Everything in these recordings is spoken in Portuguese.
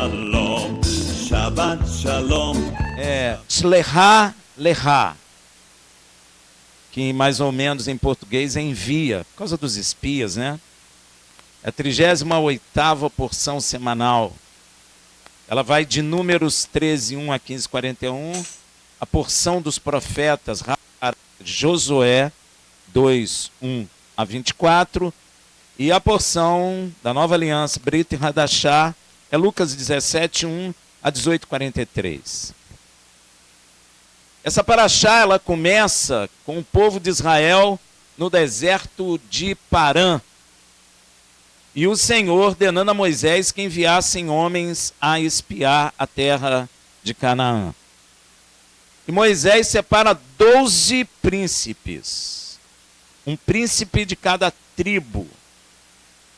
Shalom, Shabbat Shalom. Shlechá Lechá, que mais ou menos em português é envia, por causa dos espias, né? É a 38ª porção semanal. Ela vai de Números 13, 1 a 15, 41, a porção dos profetas, Josué 2, 1 a 24, e a porção da Nova Aliança, Brit Hadashah, é Lucas 17, 1 a 18, 43. Essa paraxá, ela começa com o povo de Israel no deserto de Parã. E o Senhor ordenando a Moisés que enviassem homens a espiar a terra de Canaã. E Moisés separa 12 príncipes, um príncipe de cada tribo.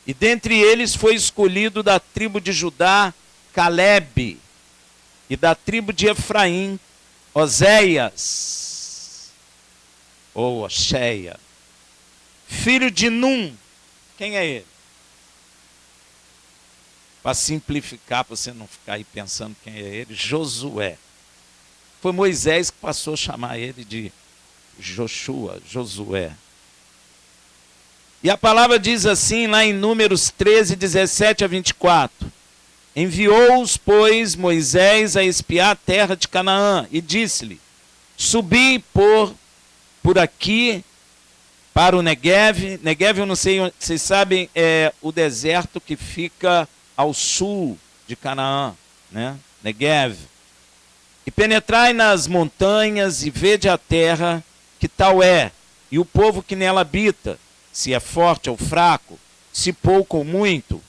E dentre eles foi escolhido da tribo de Judá, Calebe, e da tribo de Efraim, Oséias, ou Oxéia, filho de Num. Quem é ele? Para simplificar, para você não ficar aí pensando quem é ele, Josué. Foi Moisés que passou a chamar ele de Josué. E a palavra diz assim, lá em Números 13, 17 a 24. Enviou-os, pois, Moisés a espiar a terra de Canaã, e disse-lhe, subi por aqui para o Negev. Negev, eu não sei, vocês sabem, é o deserto que fica ao sul de Canaã, né? Negev. E penetrai nas montanhas e vede a terra, que tal é, e o povo que nela habita, se é forte ou fraco, se pouco ou muito.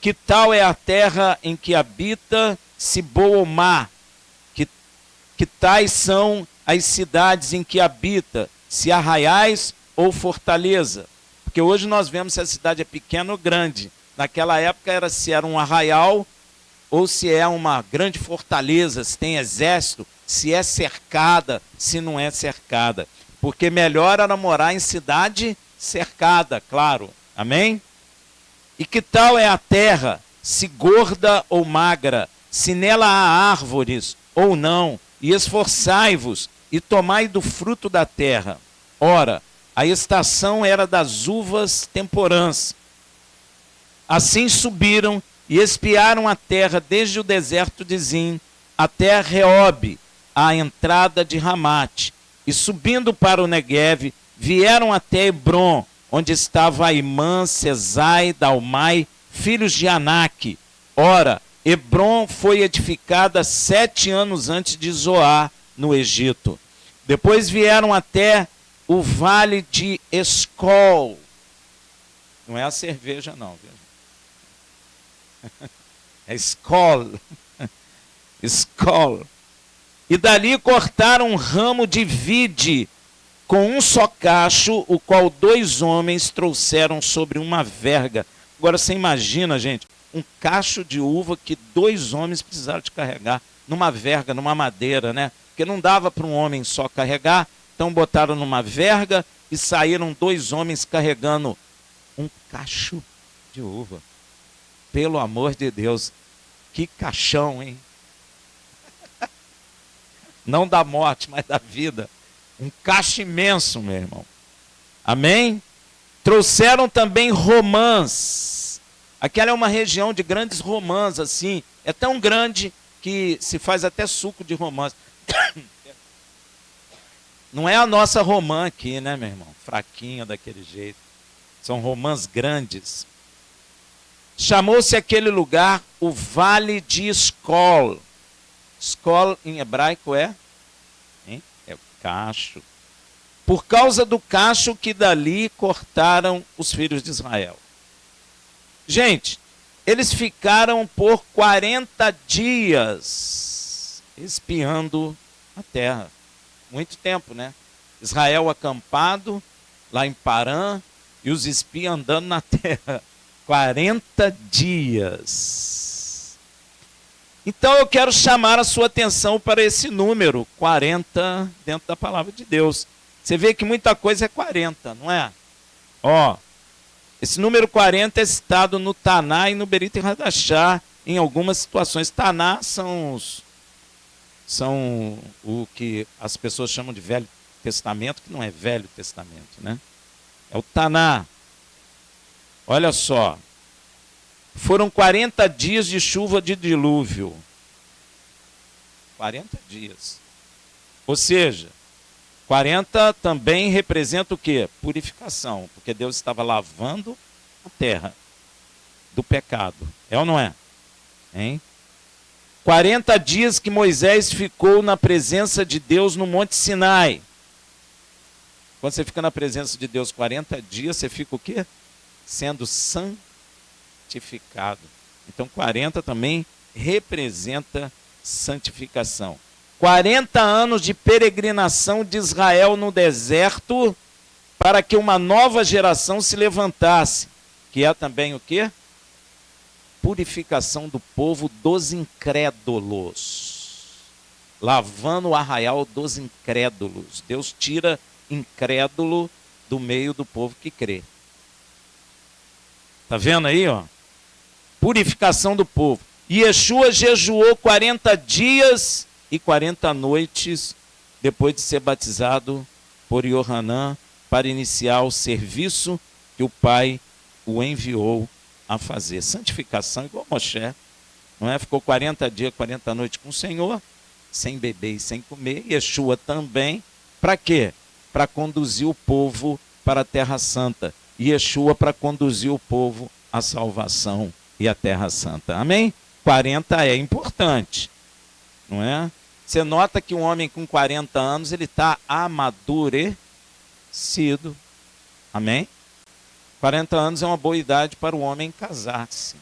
Que tal é a terra em que habita, se boa ou má? Que tais são as cidades em que habita, se arraiais ou fortaleza? Porque hoje nós vemos se a cidade é pequena ou grande. Naquela época era se era um arraial ou se é uma grande fortaleza, se tem exército, se é cercada, se não é cercada. Porque melhor era morar em cidade cercada, claro. Amém? E que tal é a terra, se gorda ou magra, se nela há árvores ou não, e esforçai-vos e tomai do fruto da terra. Ora, a estação era das uvas temporãs. Assim subiram e espiaram a terra desde o deserto de Zim até Reobe, a entrada de Ramate, e subindo para o Negueve, vieram até Hebron, onde estava Aimã, Sesai, Dalmai, filhos de Anak. Ora, Hebron foi edificada 7 anos antes de Zoar, no Egito. Depois vieram até o vale de Escol. Não é a cerveja não, viu? É Escol. Escol. E dali cortaram um ramo de vide com um só cacho, o qual 2 homens trouxeram sobre uma verga. Agora você imagina, gente, um cacho de uva que 2 homens precisaram de carregar numa verga, numa madeira, né? Porque não dava para um homem só carregar, então botaram numa verga e saíram 2 homens carregando um cacho de uva. Pelo amor de Deus, que caixão, hein? Não da morte, mas da vida. Um cacho imenso, meu irmão. Amém? Trouxeram também romãs. Aquela é uma região de grandes romãs, assim. É tão grande que se faz até suco de romãs. Não é a nossa romã aqui, né, meu irmão? Fraquinha daquele jeito. São romãs grandes. Chamou-se aquele lugar o Vale de Escol. Escol em hebraico é? É o cacho. Por causa do cacho que dali cortaram os filhos de Israel. Gente, eles ficaram por 40 dias espiando a terra. Muito tempo, né? Israel acampado lá em Parã e os espias andando na terra. 40 dias. Então eu quero chamar a sua atenção para esse número, 40, dentro da palavra de Deus. Você vê que muita coisa é 40, não é? Ó, esse número 40 é citado no Taná e no Berit Hadashah, em algumas situações. Taná são o que as pessoas chamam de Velho Testamento, que não é Velho Testamento, né? É o Taná. Olha só. Foram 40 dias de chuva de dilúvio. 40 dias. Ou seja, 40 também representa o quê? Purificação, porque Deus estava lavando a terra do pecado. É ou não é? Hein? 40 dias que Moisés ficou na presença de Deus no Monte Sinai. Quando você fica na presença de Deus 40 dias, você fica o quê? Sendo santificado. Então 40 também representa santificação. 40 anos de peregrinação de Israel no deserto para que uma nova geração se levantasse, que é também o quê? Purificação do povo dos incrédulos. Lavando o arraial dos incrédulos. Deus tira incrédulo do meio do povo que crê. Tá vendo aí, ó? Purificação do povo. E Yeshua jejuou 40 dias e 40 noites depois de ser batizado por Yohanan para iniciar o serviço que o Pai o enviou a fazer. Santificação igual Moshe, não é? Ficou 40 dias, 40 noites com o Senhor, sem beber e sem comer. Yeshua também, para quê? Para conduzir o povo para a Terra Santa. E Yeshua para conduzir o povo à salvação e à Terra Santa. Amém? 40 é importante, não é? Você nota que um homem com 40 anos, ele está amadurecido. Amém? 40 anos é uma boa idade para o homem casar-se.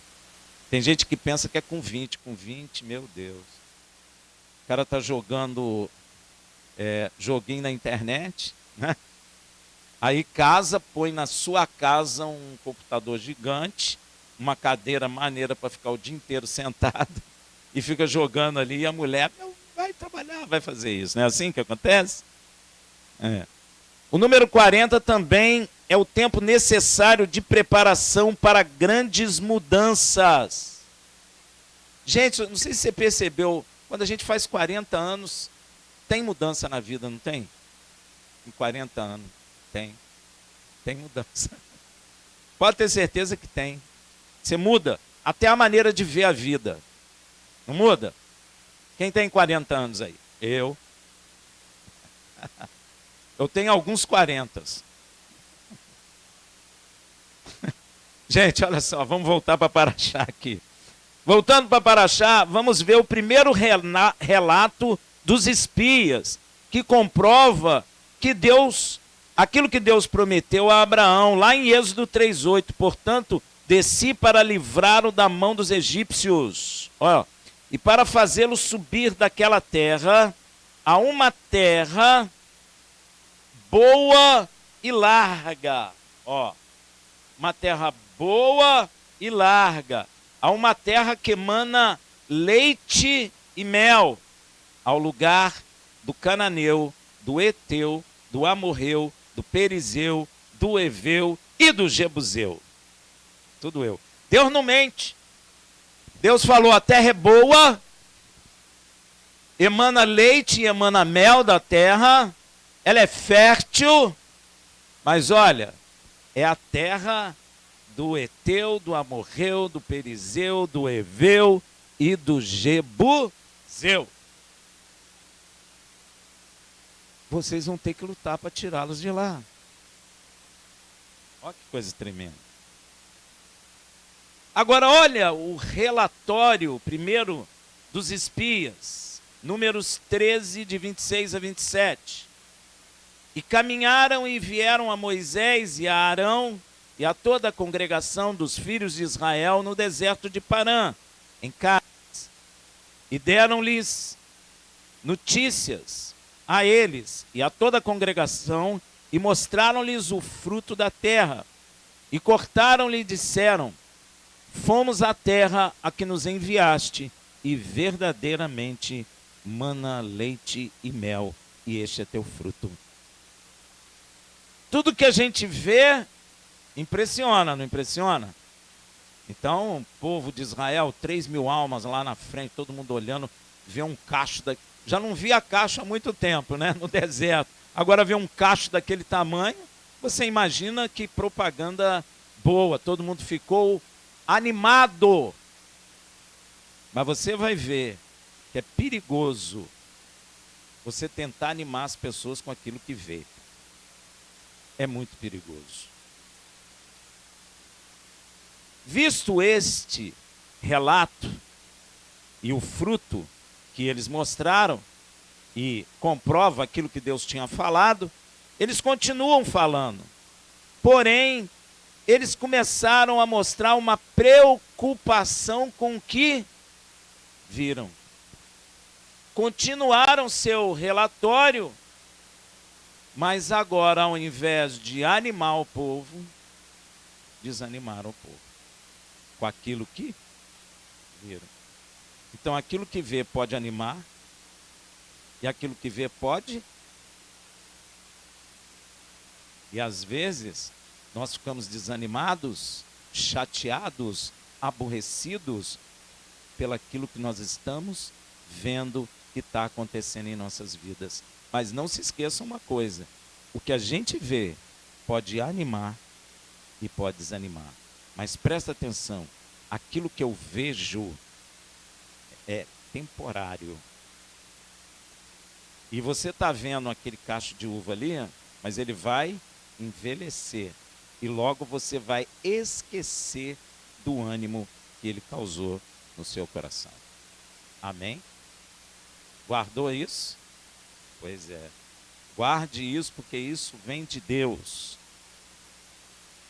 Tem gente que pensa que é com 20. Com 20, meu Deus. O cara está jogando joguinho na internet, né? Aí casa, põe na sua casa um computador gigante, uma cadeira maneira para ficar o dia inteiro sentado e fica jogando ali e a mulher vai trabalhar, vai fazer isso. Não é assim que acontece? É. O número 40 também é o tempo necessário de preparação para grandes mudanças. Gente, não sei se você percebeu, quando a gente faz 40 anos, tem mudança na vida, não tem? Em 40 anos, tem mudança. Pode ter certeza que tem. Você muda até a maneira de ver a vida. Não muda? Quem tem 40 anos aí? Eu. Eu tenho alguns 40. Gente, olha só, vamos voltar para Paraxá aqui. Voltando para Paraxá, vamos ver o primeiro relato dos espias, que comprova que Deus, aquilo que Deus prometeu a Abraão, lá em Êxodo 3:8, portanto, desci para livrá-lo da mão dos egípcios, e para fazê-lo subir daquela terra a uma terra boa e larga, uma terra boa e larga, a uma terra que emana leite e mel, ao lugar do cananeu, do eteu, do amorreu, do perizeu, do eveu e do jebuseu. Tudo eu. Deus não mente. Deus falou, a terra é boa, emana leite e emana mel da terra, ela é fértil, mas olha, é a terra do eteu, do amorreu, do perizeu, do eveu e do jebuseu. Vocês vão ter que lutar para tirá-los de lá. Olha que coisa tremenda. Agora olha o relatório primeiro dos espias, Números 13, de 26 a 27. E caminharam e vieram a Moisés e a Arão e a toda a congregação dos filhos de Israel no deserto de Parã, em Cádiz, e deram-lhes notícias a eles e a toda a congregação, e mostraram-lhes o fruto da terra, e cortaram-lhe e disseram, fomos à terra a que nos enviaste, e verdadeiramente mana leite e mel, e este é teu fruto. Tudo que a gente vê impressiona, não impressiona? Então, o povo de Israel, 3.000 almas lá na frente, todo mundo olhando, vê um cacho da... Já não via cacho há muito tempo, né? No deserto. Agora vê um cacho daquele tamanho, você imagina que propaganda boa, todo mundo ficou animado. Mas você vai ver que é perigoso você tentar animar as pessoas com aquilo que vê. É muito perigoso. Visto este relato e o fruto que eles mostraram, e comprova aquilo que Deus tinha falado, eles continuam falando. Porém, eles começaram a mostrar uma preocupação com o que viram. Continuaram seu relatório, mas agora, ao invés de animar o povo, desanimaram o povo com aquilo que viram. Então, aquilo que vê pode animar, e aquilo que vê pode. E às vezes, nós ficamos desanimados, chateados, aborrecidos pelaquilo que nós estamos vendo que está acontecendo em nossas vidas. Mas não se esqueça uma coisa: o que a gente vê pode animar e pode desanimar. Mas presta atenção, aquilo que eu vejo é temporário. E você está vendo aquele cacho de uva ali, mas ele vai envelhecer. E logo você vai esquecer do ânimo que ele causou no seu coração. Amém? Guardou isso? Pois é. Guarde isso, porque isso vem de Deus.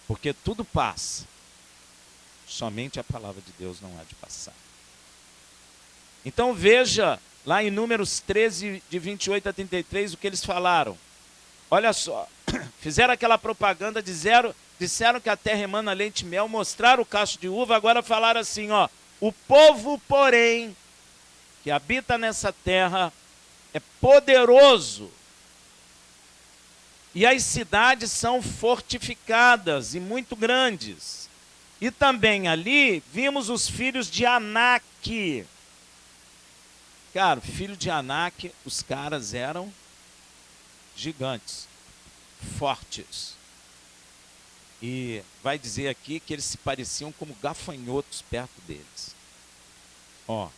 Porque tudo passa. Somente a palavra de Deus não há de passar. Então veja lá em Números 13, de 28 a 33, o que eles falaram. Olha só, fizeram aquela propaganda, disseram que a terra emana leite e mel, mostraram o cacho de uva, agora falaram assim, ó: o povo, porém, que habita nessa terra é poderoso, e as cidades são fortificadas e muito grandes. E também ali vimos os filhos de Anak. Cara, filho de Anak, os caras eram gigantes, fortes. E vai dizer aqui que eles se pareciam como gafanhotos perto deles. Ó,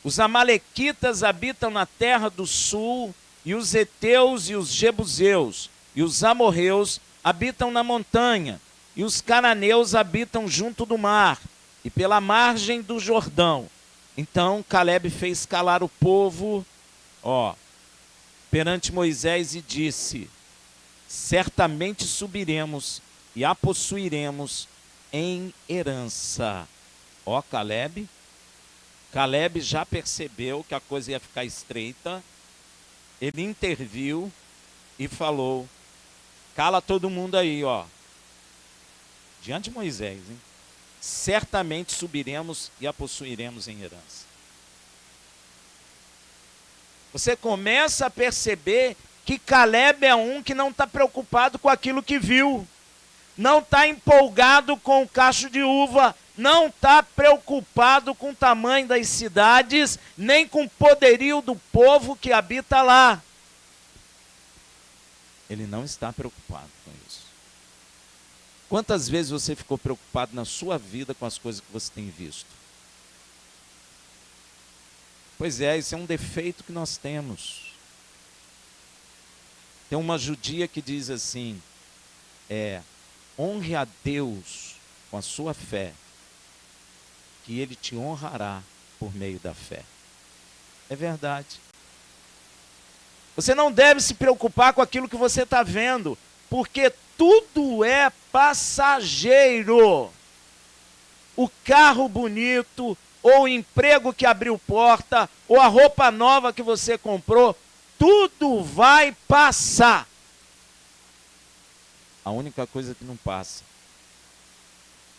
os amalequitas habitam na terra do sul, e os heteus e os jebuseus, e os amorreus habitam na montanha, e os cananeus habitam junto do mar, e pela margem do Jordão. Então Caleb fez calar o povo, perante Moisés e disse: certamente subiremos e a possuiremos em herança. Caleb já percebeu que a coisa ia ficar estreita, ele interviu e falou: cala todo mundo aí, diante de Moisés, hein? Certamente subiremos e a possuiremos em herança. Você começa a perceber que Caleb é um que não está preocupado com aquilo que viu, não está empolgado com o cacho de uva, não está preocupado com o tamanho das cidades, nem com o poderio do povo que habita lá. Ele não está preocupado com isso. Quantas vezes você ficou preocupado na sua vida com as coisas que você tem visto? Pois é, isso é um defeito que nós temos. Tem uma judia que diz assim, honre a Deus com a sua fé, que Ele te honrará por meio da fé. É verdade. Você não deve se preocupar com aquilo que você está vendo, porque tudo é passageiro. O carro bonito, ou o emprego que abriu porta, ou a roupa nova que você comprou, tudo vai passar. A única coisa que não passa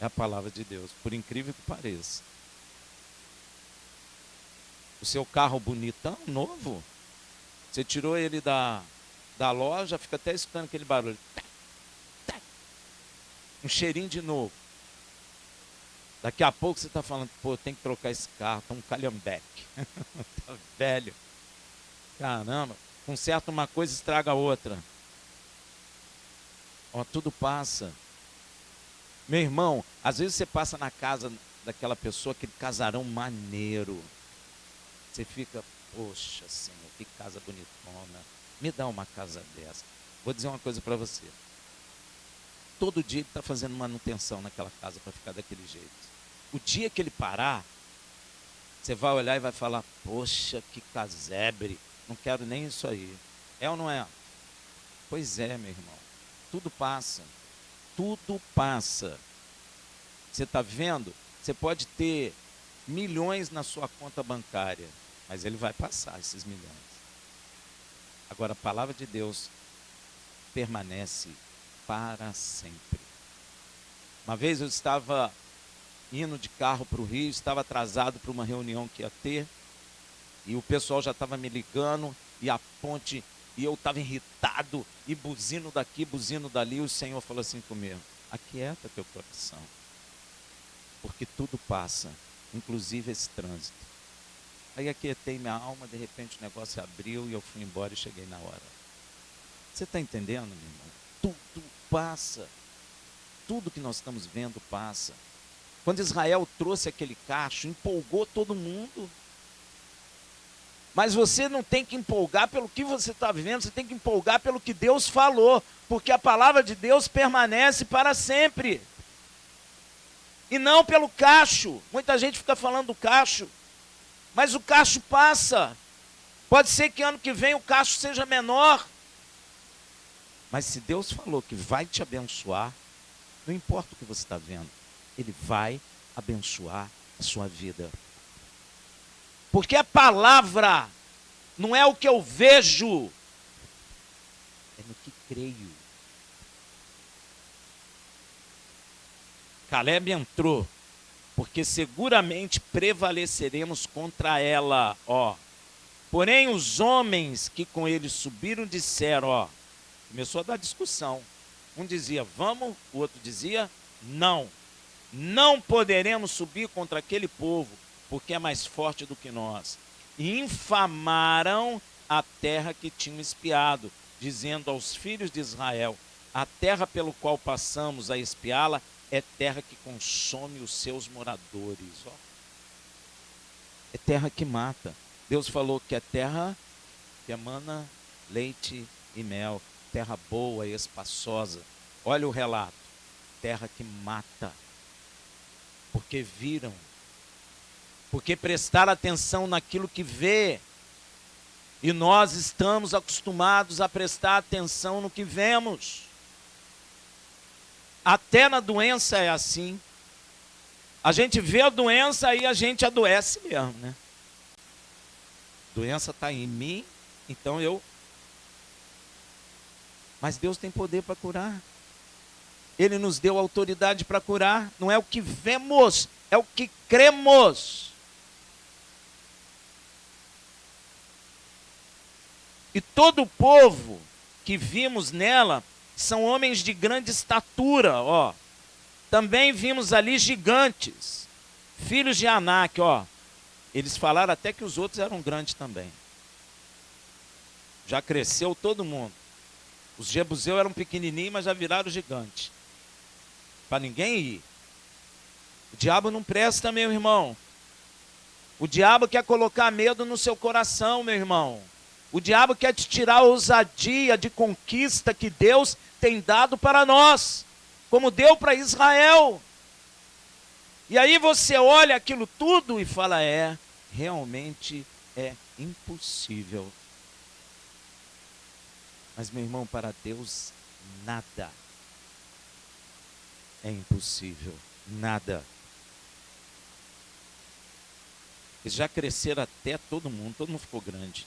é a palavra de Deus, por incrível que pareça. O seu carro bonitão, novo, você tirou ele da loja, fica até escutando aquele barulho. Um cheirinho de novo. Daqui a pouco você está falando, pô, tem que trocar esse carro, tá um calhambeque. Tá velho. Caramba, conserta uma coisa, estraga a outra. Ó, tudo passa. Meu irmão, às vezes você passa na casa daquela pessoa, aquele casarão maneiro. Você fica, poxa Senhor, que casa bonitona. Me dá uma casa dessa. Vou dizer uma coisa para você. Todo dia ele está fazendo manutenção naquela casa para ficar daquele jeito. O dia que ele parar, você vai olhar e vai falar, poxa, que casebre. Não quero nem isso aí. É ou não é? Pois é, meu irmão. Tudo passa. Tudo passa. Você está vendo? Você pode ter milhões na sua conta bancária, mas ele vai passar esses milhões. Agora, a palavra de Deus permanece para sempre. Uma vez eu estava indo de carro para o Rio, estava atrasado para uma reunião que ia ter, e o pessoal já estava me ligando, e a ponte, e eu estava irritado, e buzino daqui, buzino dali, e o Senhor falou assim comigo, aquieta teu coração, porque tudo passa, inclusive esse trânsito. Aí aquietei minha alma, de repente o negócio abriu, e eu fui embora e cheguei na hora. Você está entendendo, meu irmão? Tudo passa, tudo que nós estamos vendo passa. Quando Israel trouxe aquele cacho, empolgou todo mundo. Mas você não tem que empolgar pelo que você está vivendo, você tem que empolgar pelo que Deus falou, porque a palavra de Deus permanece para sempre. E não pelo cacho. Muita gente fica falando do cacho, mas o cacho passa. Pode ser que ano que vem o cacho seja menor. Mas se Deus falou que vai te abençoar, não importa o que você está vendo, Ele vai abençoar a sua vida. Porque a palavra não é o que eu vejo, é no que creio. Caleb entrou, porque seguramente prevaleceremos contra ela, ó. Porém os homens que com ele subiram disseram, ó, começou a dar discussão. Um dizia, vamos, o outro dizia, não. Não poderemos subir contra aquele povo, porque é mais forte do que nós. E infamaram a terra que tinham espiado, dizendo aos filhos de Israel, a terra pelo qual passamos a espiá-la é terra que consome os seus moradores. Ó. É terra que mata. Deus falou que é terra que emana leite e mel, terra boa e espaçosa. Olha o relato, terra que mata. Porque viram, porque prestaram atenção naquilo que vê, e nós estamos acostumados a prestar atenção no que vemos. Até na doença é assim. A gente vê a doença e a gente adoece mesmo, né? A doença está em mim, então eu... Mas Deus tem poder para curar. Ele nos deu autoridade para curar. Não é o que vemos, é o que cremos. E todo o povo que vimos nela são homens de grande estatura, ó. Também vimos ali gigantes, filhos de Anak, ó. Eles falaram até que os outros eram grandes também. Já cresceu todo mundo. Os jebuseus eram pequenininhos, mas já viraram gigantes. Para ninguém ir. O diabo não presta, meu irmão. O diabo quer colocar medo no seu coração, meu irmão. O diabo quer te tirar a ousadia de conquista que Deus tem dado para nós, como deu para Israel. E aí você olha aquilo tudo e fala, realmente é impossível. Mas, meu irmão, para Deus, nada é impossível. Nada. Eles já cresceram até todo mundo ficou grande.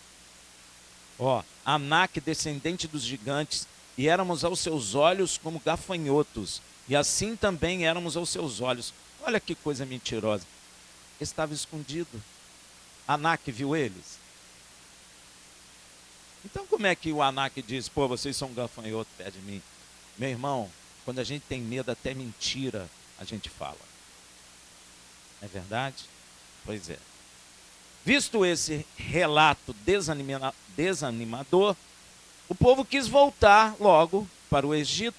Ó, Anak, descendente dos gigantes, e éramos aos seus olhos como gafanhotos, e assim também éramos aos seus olhos. Olha que coisa mentirosa. Estava escondido. Anak viu eles. Então como é que o Anak diz, pô, vocês são um gafanhoto perto de mim? Meu irmão, quando a gente tem medo, até mentira a gente fala. Não é verdade? Pois é. Visto esse relato desanimador, o povo quis voltar logo para o Egito.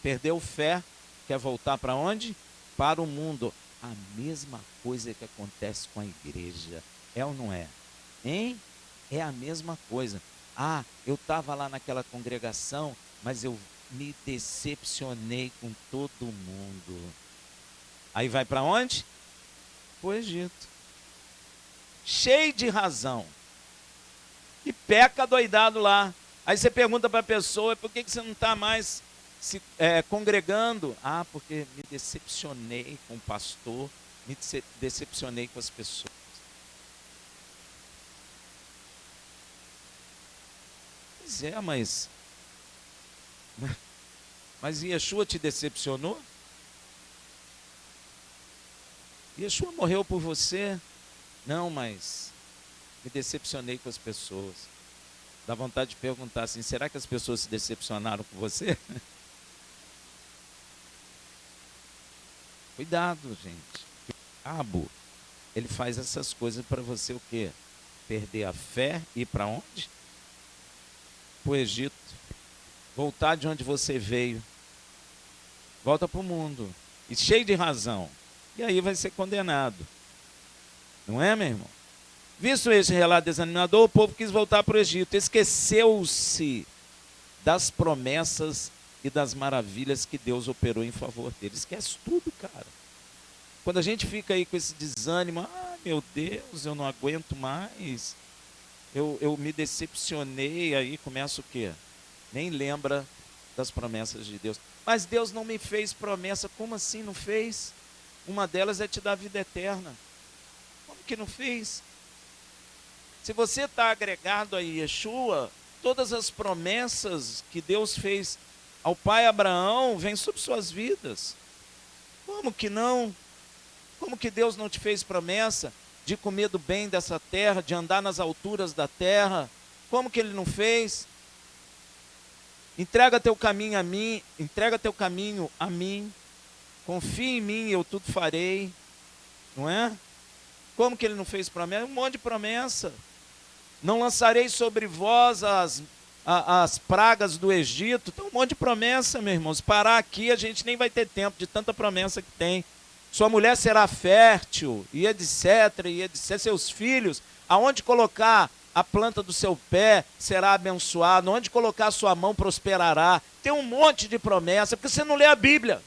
Perdeu fé, quer voltar para onde? Para o mundo. A mesma coisa que acontece com a igreja. É ou não é? Hein? É a mesma coisa. Ah, eu estava lá naquela congregação, mas eu me decepcionei com todo mundo. Aí vai para onde? Para o Egito. Cheio de razão. E peca doidado lá. Aí você pergunta para a pessoa, por que você não está mais congregando? Ah, porque me decepcionei com o pastor, me decepcionei com as pessoas. Pois é, mas Yeshua te decepcionou? Yeshua morreu por você? Não, mas me decepcionei com as pessoas. Dá vontade de perguntar assim, será que as pessoas se decepcionaram com você? Cuidado, gente. O diabo, ele faz essas coisas para você o quê? Perder a fé e ir para onde? Para o Egito. Voltar de onde você veio. Volta para o mundo. E cheio de razão. E aí vai ser condenado. Não é, meu irmão? Visto esse relato desanimador, o povo quis voltar para o Egito. Esqueceu-se das promessas e das maravilhas que Deus operou em favor deles. Esquece tudo, cara. Quando a gente fica aí com esse desânimo, meu Deus, eu não aguento mais. Eu me decepcionei, aí começa o quê? Nem lembra das promessas de Deus. Mas Deus não me fez promessa. Como assim não fez? Uma delas é te dar vida eterna. Como que não fez? Se você está agregado a Yeshua, todas as promessas que Deus fez ao pai Abraão vêm sobre suas vidas. Como que não? Como que Deus não te fez promessa de comer do bem dessa terra, de andar nas alturas da terra? Como que Ele não fez? Entrega teu caminho a mim, confia em mim, eu tudo farei. Não é? Como que Ele não fez promessa? Um monte de promessa. Não lançarei sobre vós as pragas do Egito. Tem um monte de promessa, meus irmãos. Parar aqui, a gente nem vai ter tempo de tanta promessa que tem. Sua mulher será fértil, e etc, e etc. Seus filhos, aonde colocar a planta do seu pé, será abençoado. Onde colocar a sua mão, prosperará. Tem um monte de promessa, porque você não lê a Bíblia.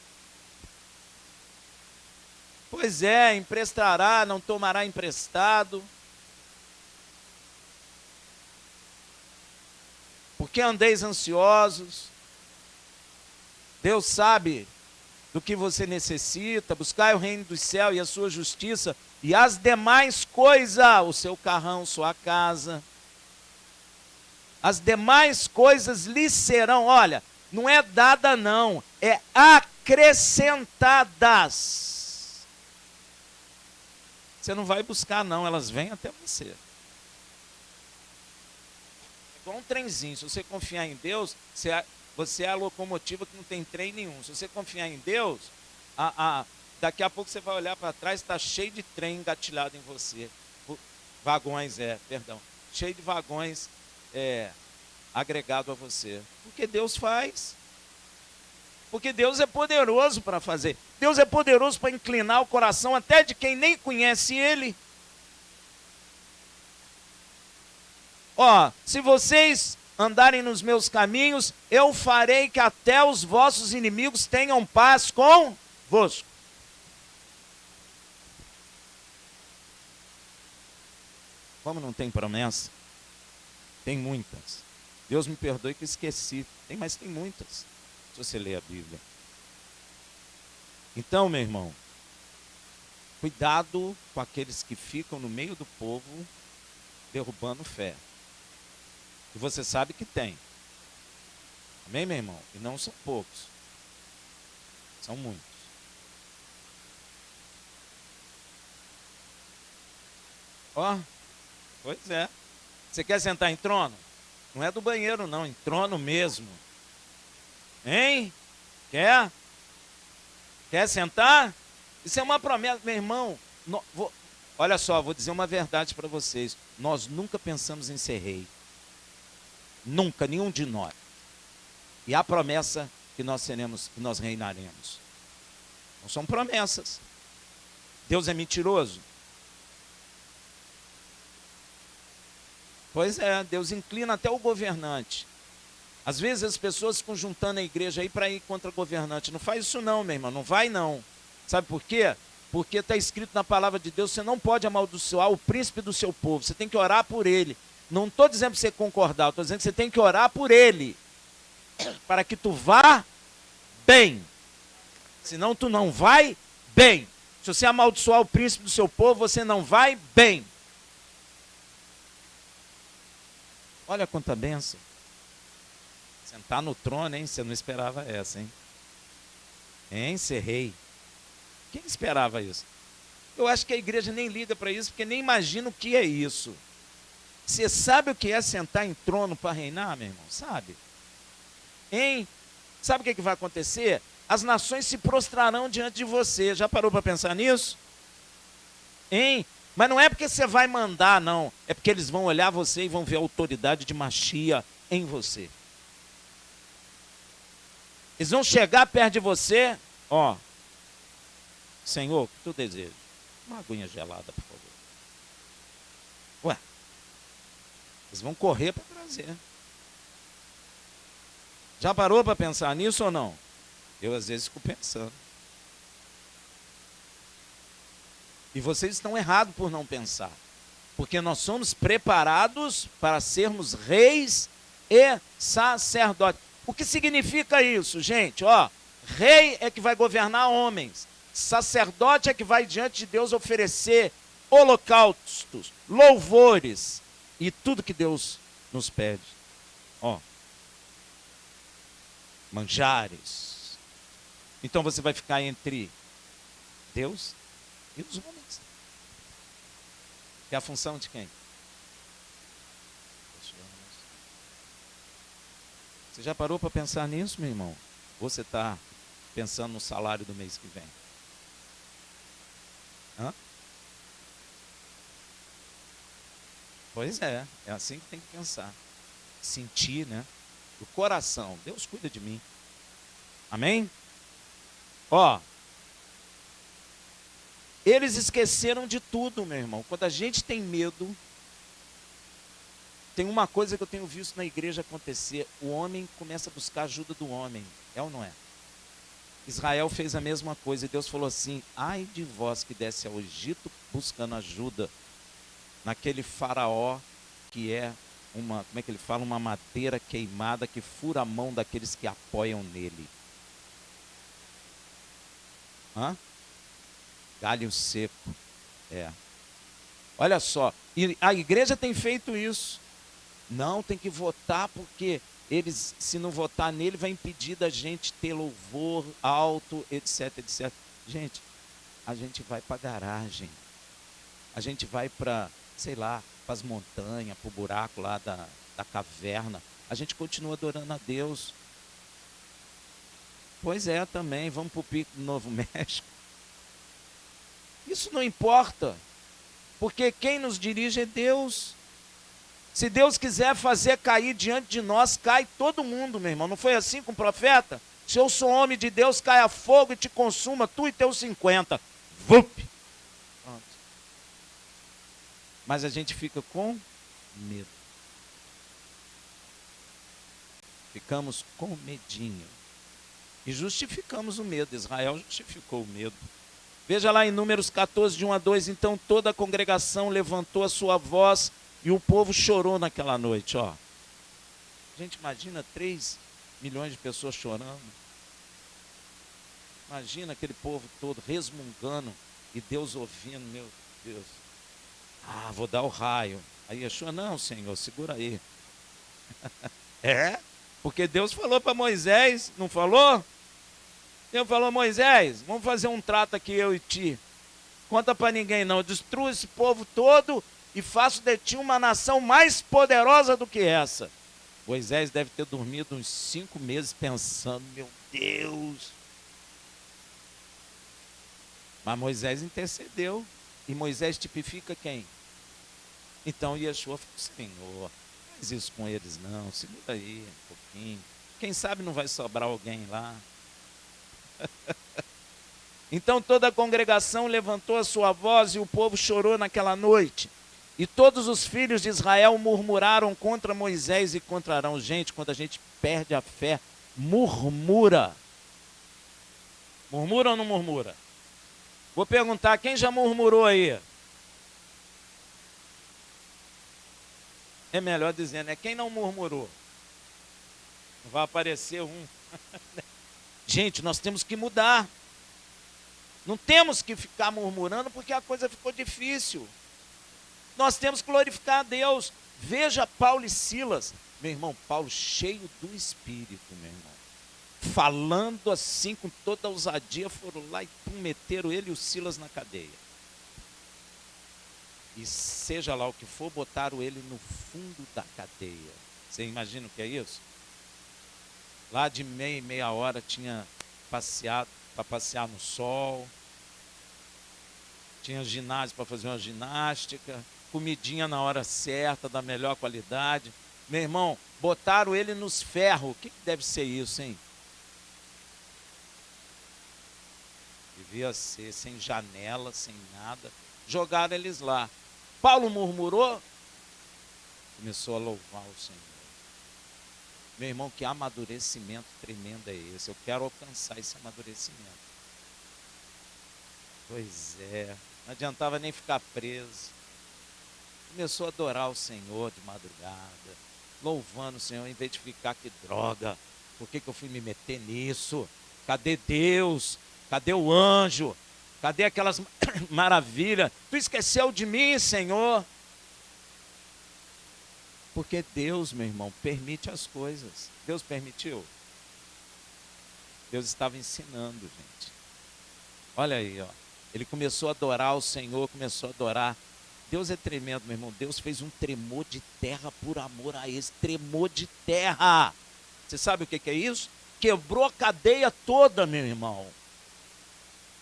Pois é, emprestará, não tomará emprestado. Porque andeis ansiosos. Deus sabe do que você necessita. Buscai o reino do céu e a sua justiça, e as demais coisas, o seu carrão, sua casa, as demais coisas lhe serão, olha, não é dada não, é acrescentadas. Você não vai buscar não, elas vêm até você. Igual um trenzinho, se você confiar em Deus, você é a locomotiva que não tem trem nenhum. Se você confiar em Deus, daqui a pouco você vai olhar para trás, está cheio de trem engatilhado em você. Cheio de vagões agregado a você. Porque Deus faz. Porque Deus é poderoso para fazer. Deus é poderoso para inclinar o coração até de quem nem conhece Ele. Se vocês andarem nos meus caminhos, eu farei que até os vossos inimigos tenham paz convosco. Como não tem promessa? Tem muitas. Deus me perdoe que esqueci. Mas tem muitas, se você ler a Bíblia. Então, meu irmão, cuidado com aqueles que ficam no meio do povo derrubando fé. E você sabe que tem. Amém, meu irmão? E não são poucos. São muitos. Pois é. Você quer sentar em trono? Não é do banheiro não, em trono mesmo. Hein? Quer? Quer sentar? Isso é uma promessa, meu irmão. Olha só, vou dizer uma verdade para vocês. Nós nunca pensamos em ser rei. Nunca, nenhum de nós. E há promessa que nós seremos, que nós reinaremos. Não são promessas. Deus é mentiroso? Pois é, Deus inclina até o governante. Às vezes as pessoas ficam juntando a igreja aí para ir contra o governante. Não faz isso não, meu irmão, não vai não. Sabe por quê? Porque está escrito na palavra de Deus, você não pode amaldiçoar o príncipe do seu povo, você tem que orar por ele. Não estou dizendo para você concordar, estou dizendo que você tem que orar por ele, para que tu vá bem. Senão tu não vai bem. Se você amaldiçoar o príncipe do seu povo, você não vai bem. Olha quanta bênção. Sentar no trono, hein? Você não esperava essa, hein? Hein? Ser rei. Quem esperava isso? Eu acho que a igreja nem liga para isso, porque nem imagina o que é isso. Você sabe o que é sentar em trono para reinar, meu irmão? Sabe? Hein? Sabe o que vai acontecer? As nações se prostrarão diante de você. Já parou para pensar nisso? Hein? Mas não é porque você vai mandar, não. É porque eles vão olhar você e vão ver a autoridade de Machia em você. Eles vão chegar perto de você, ó. Senhor, o que tu deseja? Uma aguinha gelada, por favor. Ué, eles vão correr para trazer. Já parou para pensar nisso ou não? Eu às vezes fico pensando. E vocês estão errados por não pensar. Porque nós somos preparados para sermos reis e sacerdotes. O que significa isso, gente? Ó, rei é que vai governar homens. Sacerdote é que vai diante de Deus oferecer holocaustos, louvores e tudo que Deus nos pede. Ó, manjares. Então você vai ficar entre Deus e os homens. Que é a função de quem? Você já parou para pensar nisso, meu irmão? Ou você está pensando no salário do mês que vem? Hã? Pois é assim que tem que pensar. Sentir, né? O coração. Deus cuida de mim. Amém? Ó. Eles esqueceram de tudo, meu irmão. Quando a gente tem medo, tem uma coisa que eu tenho visto na igreja acontecer. O homem começa a buscar ajuda do homem. É ou não é? Israel fez a mesma coisa e Deus falou assim: ai de vós que desce ao Egito buscando ajuda naquele faraó que é uma, como é que ele fala? Uma madeira queimada que fura a mão daqueles que apoiam nele. Hã? Galho seco. É. Olha só, e a igreja tem feito isso. Não, tem que votar porque eles, se não votar nele, vai impedir da gente ter louvor alto, etc, etc. Gente, a gente vai para a garagem. A gente vai para, sei lá, para as montanhas, para o buraco lá da caverna. A gente continua adorando a Deus. Pois é, também. Vamos para o Pico do Novo México. Isso não importa. Porque quem nos dirige é Deus. Se Deus quiser fazer cair diante de nós, cai todo mundo, meu irmão. Não foi assim com o profeta? Se eu sou homem de Deus, caia fogo e te consuma, tu e teus 50. Vup! Pronto. Mas a gente fica com medo. Ficamos com medinho. E justificamos o medo. Israel justificou o medo. Veja lá em Números 14, de 1 a 2. Então toda a congregação levantou a sua voz e o povo chorou naquela noite, ó. Gente, imagina 3 milhões de pessoas chorando. Imagina aquele povo todo resmungando e Deus ouvindo, meu Deus. Ah, vou dar o raio. Aí Yeshua, não, Senhor, segura aí. É, porque Deus falou para Moisés, não falou? Deus falou, Moisés, vamos fazer um trato aqui, eu e ti. Conta para ninguém não, destrua esse povo todo e faço de ti uma nação mais poderosa do que essa. Moisés deve ter dormido uns 5 meses pensando, meu Deus. Mas Moisés intercedeu. E Moisés tipifica quem? Então Yeshua falou, Senhor, faz isso com eles não, segura aí um pouquinho. Quem sabe não vai sobrar alguém lá. Então toda a congregação levantou a sua voz e o povo chorou naquela noite. E todos os filhos de Israel murmuraram contra Moisés e contra Arão. Gente, quando a gente perde a fé, murmura. Murmura ou não murmura? Vou perguntar, quem já murmurou aí? É melhor dizendo, é quem não murmurou. Não vai aparecer um. Gente, nós temos que mudar. Não temos que ficar murmurando porque a coisa ficou difícil. Nós temos que glorificar a Deus. Veja Paulo e Silas. Meu irmão, Paulo cheio do Espírito, meu irmão. Falando assim com toda a ousadia, foram lá e meteram ele e o Silas na cadeia. E seja lá o que for, botaram ele no fundo da cadeia. Você imagina o que é isso? Lá de meia em meia hora tinha passeado para passear no sol. Tinha ginásio para fazer uma ginástica. Comidinha na hora certa, da melhor qualidade. Meu irmão, botaram ele nos ferros. O que deve ser isso, hein? Devia ser sem janela, sem nada. Jogaram eles lá. Paulo murmurou, começou a louvar o Senhor. Meu irmão, que amadurecimento tremendo é esse? Eu quero alcançar esse amadurecimento. Pois é, não adiantava nem ficar preso. Começou a adorar o Senhor de madrugada, louvando o Senhor, em vez de ficar, que droga, por que eu fui me meter nisso? Cadê Deus? Cadê o anjo? Cadê aquelas maravilhas? Tu esqueceu de mim, Senhor? Porque Deus, meu irmão, permite as coisas. Deus permitiu? Deus estava ensinando, gente. Olha aí, ó. Ele começou a adorar o Senhor, começou a adorar. Deus é tremendo, meu irmão. Deus fez um tremor de terra por amor a esse. Tremor de terra. Você sabe o que é isso? Quebrou a cadeia toda, meu irmão.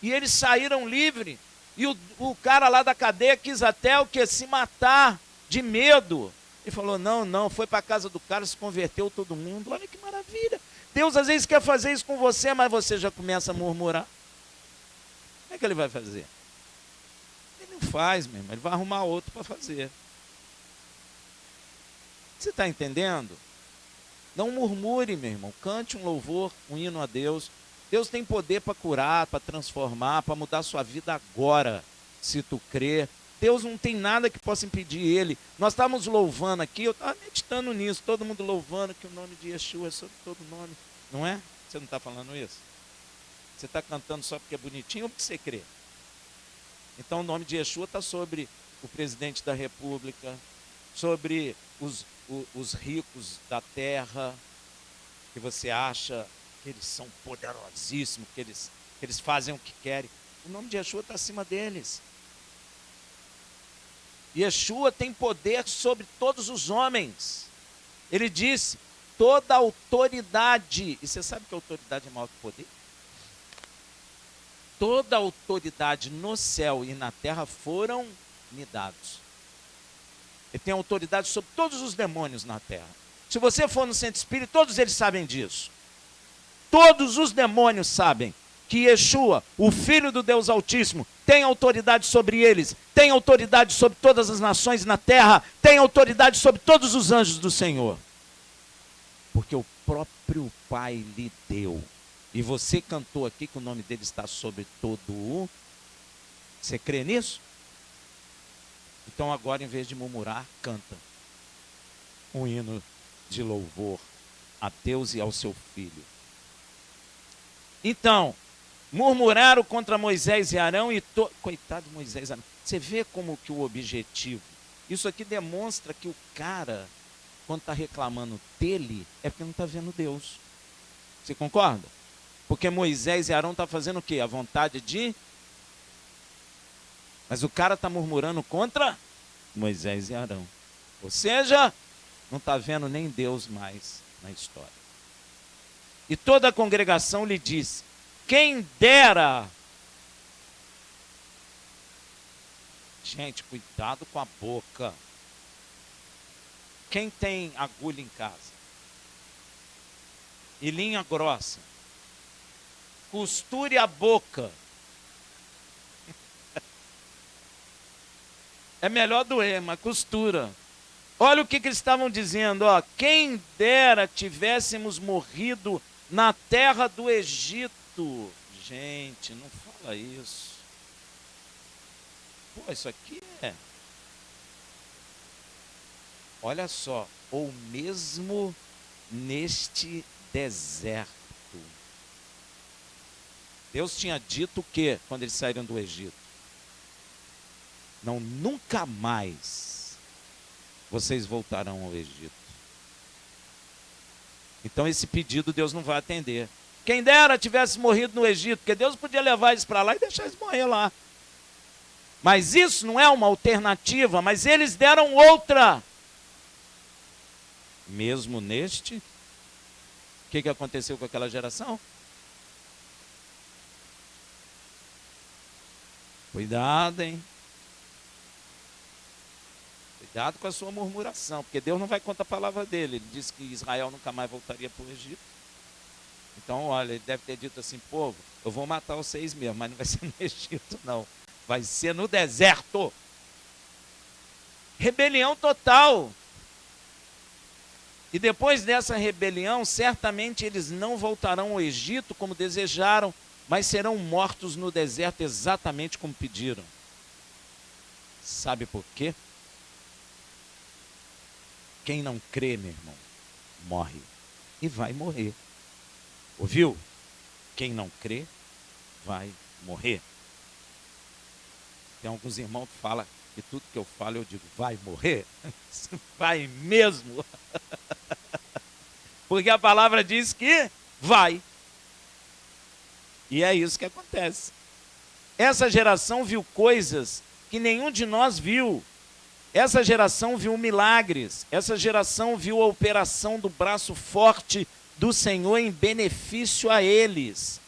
E eles saíram livres. E o cara lá da cadeia quis até o que? Se matar de medo. Ele falou, não, foi para a casa do cara, se converteu todo mundo. Olha que maravilha. Deus às vezes quer fazer isso com você, mas você já começa a murmurar. Como é que ele vai fazer? Ele não faz, meu irmão. Ele vai arrumar outro para fazer. Você está entendendo? Não murmure, meu irmão. Cante um louvor, um hino a Deus. Deus tem poder para curar, para transformar, para mudar a sua vida agora, se tu crer. Deus não tem nada que possa impedir ele. Nós estávamos louvando aqui, eu estava meditando nisso, todo mundo louvando que o nome de Yeshua é sobre todo nome. Não é? Você não está falando isso? Você está cantando só porque é bonitinho ou porque você crê? Então o nome de Yeshua está sobre o presidente da república, sobre os ricos da terra, que você acha que eles são poderosíssimos, que eles fazem o que querem. O nome de Yeshua está acima deles. Yeshua tem poder sobre todos os homens. Ele disse, toda autoridade. E você sabe que a autoridade é maior que o poder? Toda autoridade no céu e na terra foram me dados. Ele tem autoridade sobre todos os demônios na terra. Se você for no centro espírita, todos eles sabem disso. Todos os demônios sabem que Yeshua, o Filho do Deus Altíssimo, tem autoridade sobre eles, tem autoridade sobre todas as nações na terra, tem autoridade sobre todos os anjos do Senhor. Porque o próprio Pai lhe deu. E você cantou aqui que o nome dele está sobre todo o... Você crê nisso? Então agora, em vez de murmurar, canta um hino de louvor a Deus e ao seu Filho. Então, murmuraram contra Moisés e Arão coitado de Moisés e Arão. Você vê como que o objetivo, isso aqui demonstra que o cara, quando está reclamando dele, é porque não está vendo Deus. Você concorda? Porque Moisés e Arão estão fazendo o quê? A vontade de... Mas o cara está murmurando contra Moisés e Arão. Ou seja, não está vendo nem Deus mais na história. E toda a congregação lhe disse, quem dera Gente, cuidado com a boca. Quem tem agulha em casa? E linha grossa? Costure a boca. É melhor doer, mas costura. Olha o que eles estavam dizendo, ó. Quem dera tivéssemos morrido na terra do Egito. Gente, não fala isso. Pô, isso aqui é... Olha só, ou mesmo neste deserto. Deus tinha dito o quê quando eles saíram do Egito? Não, nunca mais vocês voltarão ao Egito. Então esse pedido Deus não vai atender. Quem dera tivesse morrido no Egito, porque Deus podia levar eles para lá e deixar eles morrer lá. Mas isso não é uma alternativa, mas eles deram outra. Mesmo neste, o que aconteceu com aquela geração? Cuidado, hein? Cuidado com a sua murmuração, porque Deus não vai contra a palavra dele. Ele disse que Israel nunca mais voltaria para o Egito. Então, olha, ele deve ter dito assim, povo, eu vou matar vocês mesmo, mas não vai ser no Egito, não. Vai ser no deserto. Rebelião total. E depois dessa rebelião, certamente eles não voltarão ao Egito como desejaram, mas serão mortos no deserto exatamente como pediram. Sabe por quê? Quem não crê, meu irmão, morre. E vai morrer. Ouviu? Quem não crê, vai morrer. Tem alguns irmãos que falam que tudo que eu falo eu digo, vai morrer? Vai mesmo. Porque a palavra diz que vai. E é isso que acontece. Essa geração viu coisas que nenhum de nós viu. Essa geração viu milagres. Essa geração viu a operação do braço forte do Senhor em benefício a eles.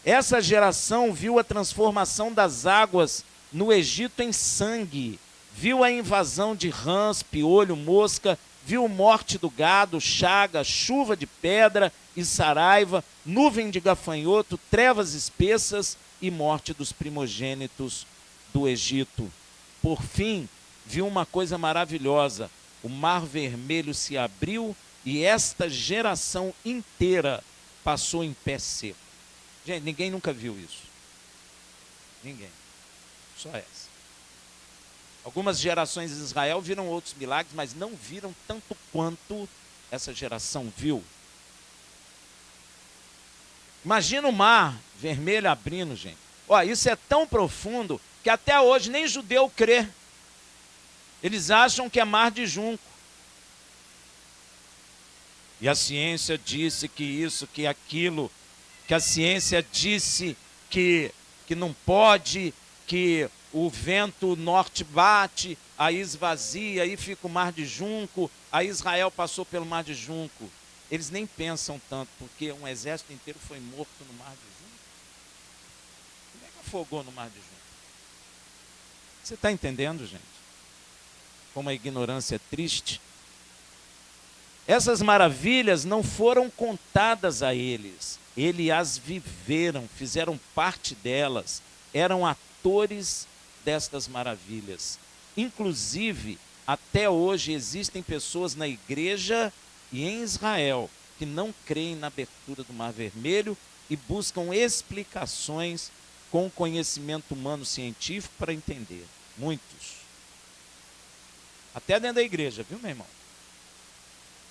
Essa geração viu a transformação das águas no Egito em sangue. Viu a invasão de rãs, piolho, mosca. Viu morte do gado, chaga, chuva de pedra e saraiva, nuvem de gafanhoto, trevas espessas e morte dos primogênitos do Egito. Por fim, viu uma coisa maravilhosa. O Mar Vermelho se abriu e esta geração inteira passou em pé seco. Gente, ninguém nunca viu isso. Ninguém. Só essa. Algumas gerações de Israel viram outros milagres, mas não viram tanto quanto essa geração viu. Imagina o Mar Vermelho abrindo, gente. Olha, isso é tão profundo que até hoje nem judeu crê. Eles acham que é mar de junco. E a ciência disse que isso, que aquilo, que a ciência disse que não pode, que o vento norte bate, aí esvazia, aí fica o mar de junco, aí Israel passou pelo mar de junco. Eles nem pensam tanto, porque um exército inteiro foi morto no mar de junco. Como é que afogou no mar de junco? Você está entendendo, gente? Como a ignorância é triste. Essas maravilhas não foram contadas a eles. Eles as viveram, fizeram parte delas, eram atores destas maravilhas. Inclusive, até hoje existem pessoas na igreja e em Israel que não creem na abertura do Mar Vermelho e buscam explicações com conhecimento humano científico para entender. Muitos. Até dentro da igreja, viu, meu irmão?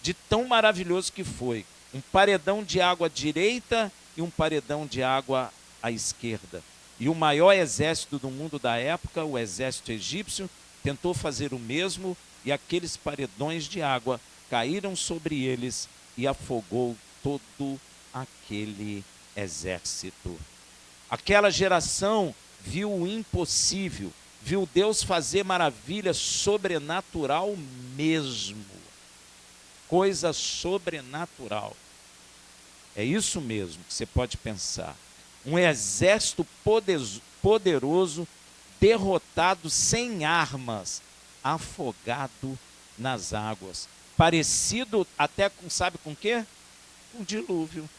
De tão maravilhoso que foi. Um paredão de água à direita e um paredão de água à esquerda. E o maior exército do mundo da época, o exército egípcio, tentou fazer o mesmo e aqueles paredões de água caíram sobre eles e afogou todo aquele exército. Aquela geração viu o impossível, viu Deus fazer maravilha sobrenatural mesmo. Coisa sobrenatural. É isso mesmo que você pode pensar. Um exército poderoso derrotado sem armas, afogado nas águas. Parecido até com, sabe com o quê? Com dilúvio.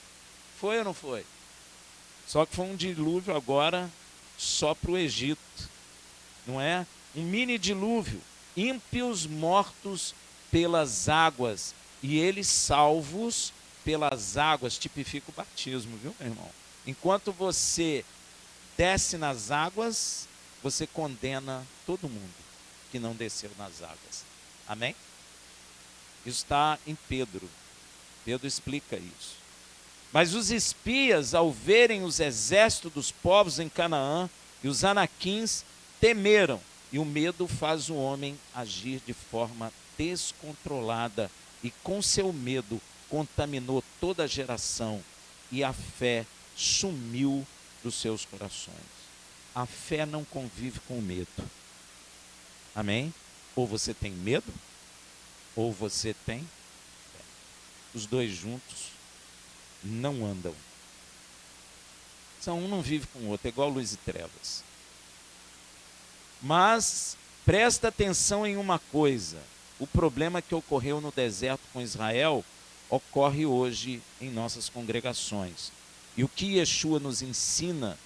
Foi ou não foi? Só que foi um dilúvio agora só para o Egito. Não é? Um mini dilúvio. Ímpios mortos pelas águas e eles salvos pelas águas. Tipifica o batismo, viu, meu irmão? Enquanto você desce nas águas, você condena todo mundo que não desceu nas águas. Amém? Isso está em Pedro. Pedro explica isso. Mas os espias, ao verem os exércitos dos povos em Canaã e os anaquins, temeram. E o medo faz o homem agir de forma descontrolada. E com seu medo contaminou toda a geração. E a fé sumiu dos seus corações. A fé não convive com o medo. Amém? Ou você tem medo, ou você tem fé. Os dois juntos não andam. Um não vive com o outro, é igual luz e trevas. Mas presta atenção em uma coisa: o problema que ocorreu no deserto com Israel ocorre hoje em nossas congregações. E o que Yeshua nos ensina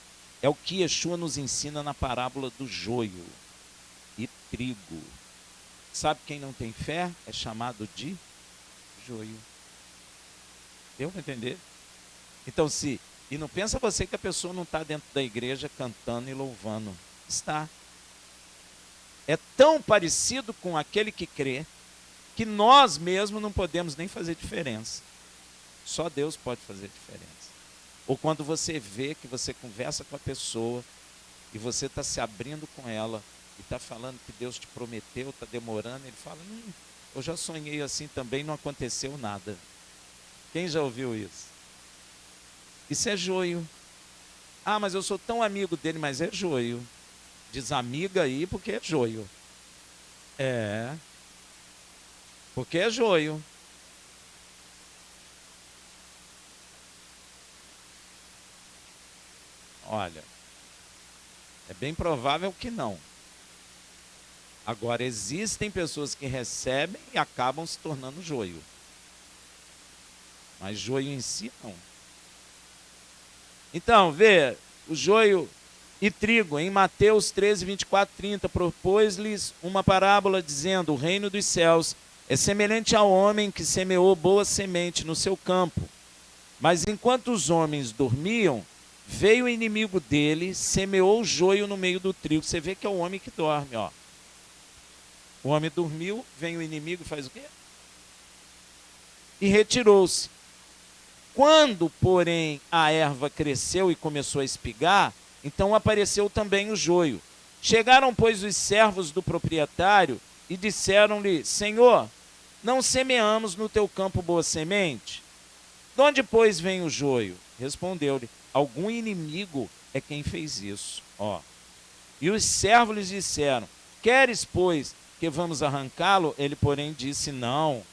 é o que Yeshua nos ensina na parábola do joio e trigo. Sabe quem não tem fé? É chamado de joio. Deu para entender? Então, e não pensa você que a pessoa não está dentro da igreja cantando e louvando. Está. É tão parecido com aquele que crê, que nós mesmos não podemos nem fazer diferença. Só Deus pode fazer diferença. Ou quando você vê que você conversa com a pessoa, e você está se abrindo com ela, e está falando que Deus te prometeu, está demorando, ele fala, eu já sonhei assim também, não aconteceu nada. Quem já ouviu isso? Isso é joio. Ah, mas eu sou tão amigo dele, mas é joio. Desamiga aí porque é joio. É. Porque é joio. Olha, é bem provável que não. Agora, existem pessoas que recebem e acabam se tornando joio. Mas joio em si, não. Então, vê, o joio e trigo, em Mateus 13, 24, 30, propôs-lhes uma parábola dizendo, o reino dos céus é semelhante ao homem que semeou boa semente no seu campo. Mas enquanto os homens dormiam, veio o inimigo dele, semeou o joio no meio do trigo. Você vê que é o homem que dorme, ó. O homem dormiu, vem o inimigo e faz o quê? E retirou-se. Quando, porém, a erva cresceu e começou a espigar, então apareceu também o joio. Chegaram, pois, os servos do proprietário e disseram-lhe, Senhor, não semeamos no teu campo boa semente? De onde, pois, vem o joio? Respondeu-lhe, algum inimigo é quem fez isso. Ó. E os servos lhes disseram, queres, pois, que vamos arrancá-lo? Ele, porém, disse, não,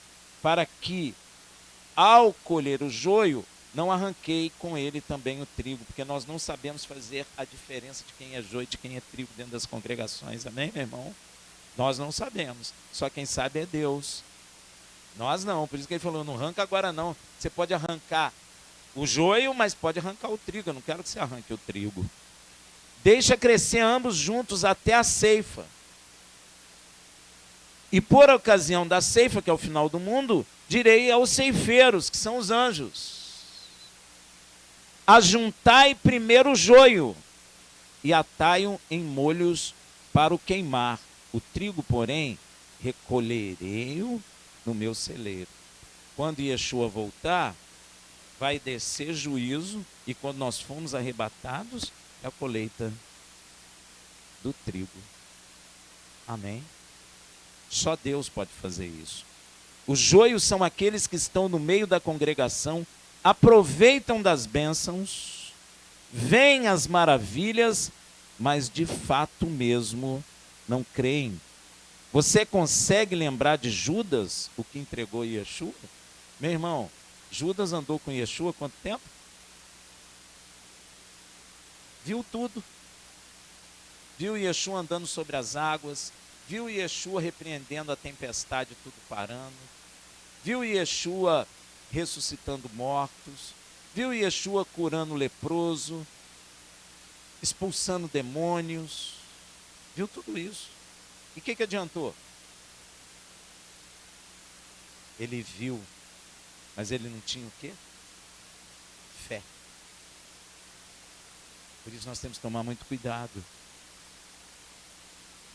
para que, ao colher o joio, não arranquei com ele também o trigo, porque nós não sabemos fazer a diferença de quem é joio e de quem é trigo dentro das congregações. Amém, meu irmão? Nós não sabemos, só quem sabe é Deus. Nós não, por isso que ele falou, não arranca agora não. Você pode arrancar o joio, mas pode arrancar o trigo. Eu não quero que você arranque o trigo. Deixa crescer ambos juntos até a ceifa. E por ocasião da ceifa, que é o final do mundo, direi aos ceifeiros, que são os anjos, ajuntai primeiro o joio e atai-o em molhos para o queimar. O trigo, porém, recolherei-o no meu celeiro. Quando Yeshua voltar, vai descer juízo, e quando nós formos arrebatados, é a colheita do trigo. Amém? Só Deus pode fazer isso. Os joios são aqueles que estão no meio da congregação, aproveitam das bênçãos, veem as maravilhas, mas de fato mesmo não creem. Você consegue lembrar de Judas, o que entregou Yeshua? Meu irmão, Judas andou com Yeshua quanto tempo? Viu tudo. viu Yeshua andando sobre as águas, viu Yeshua repreendendo a tempestade, tudo parando, viu Yeshua ressuscitando mortos, viu Yeshua curando o leproso, expulsando demônios, viu tudo isso. E o que adiantou? Ele viu, mas ele não tinha o quê? Fé. Por isso nós temos que tomar muito cuidado.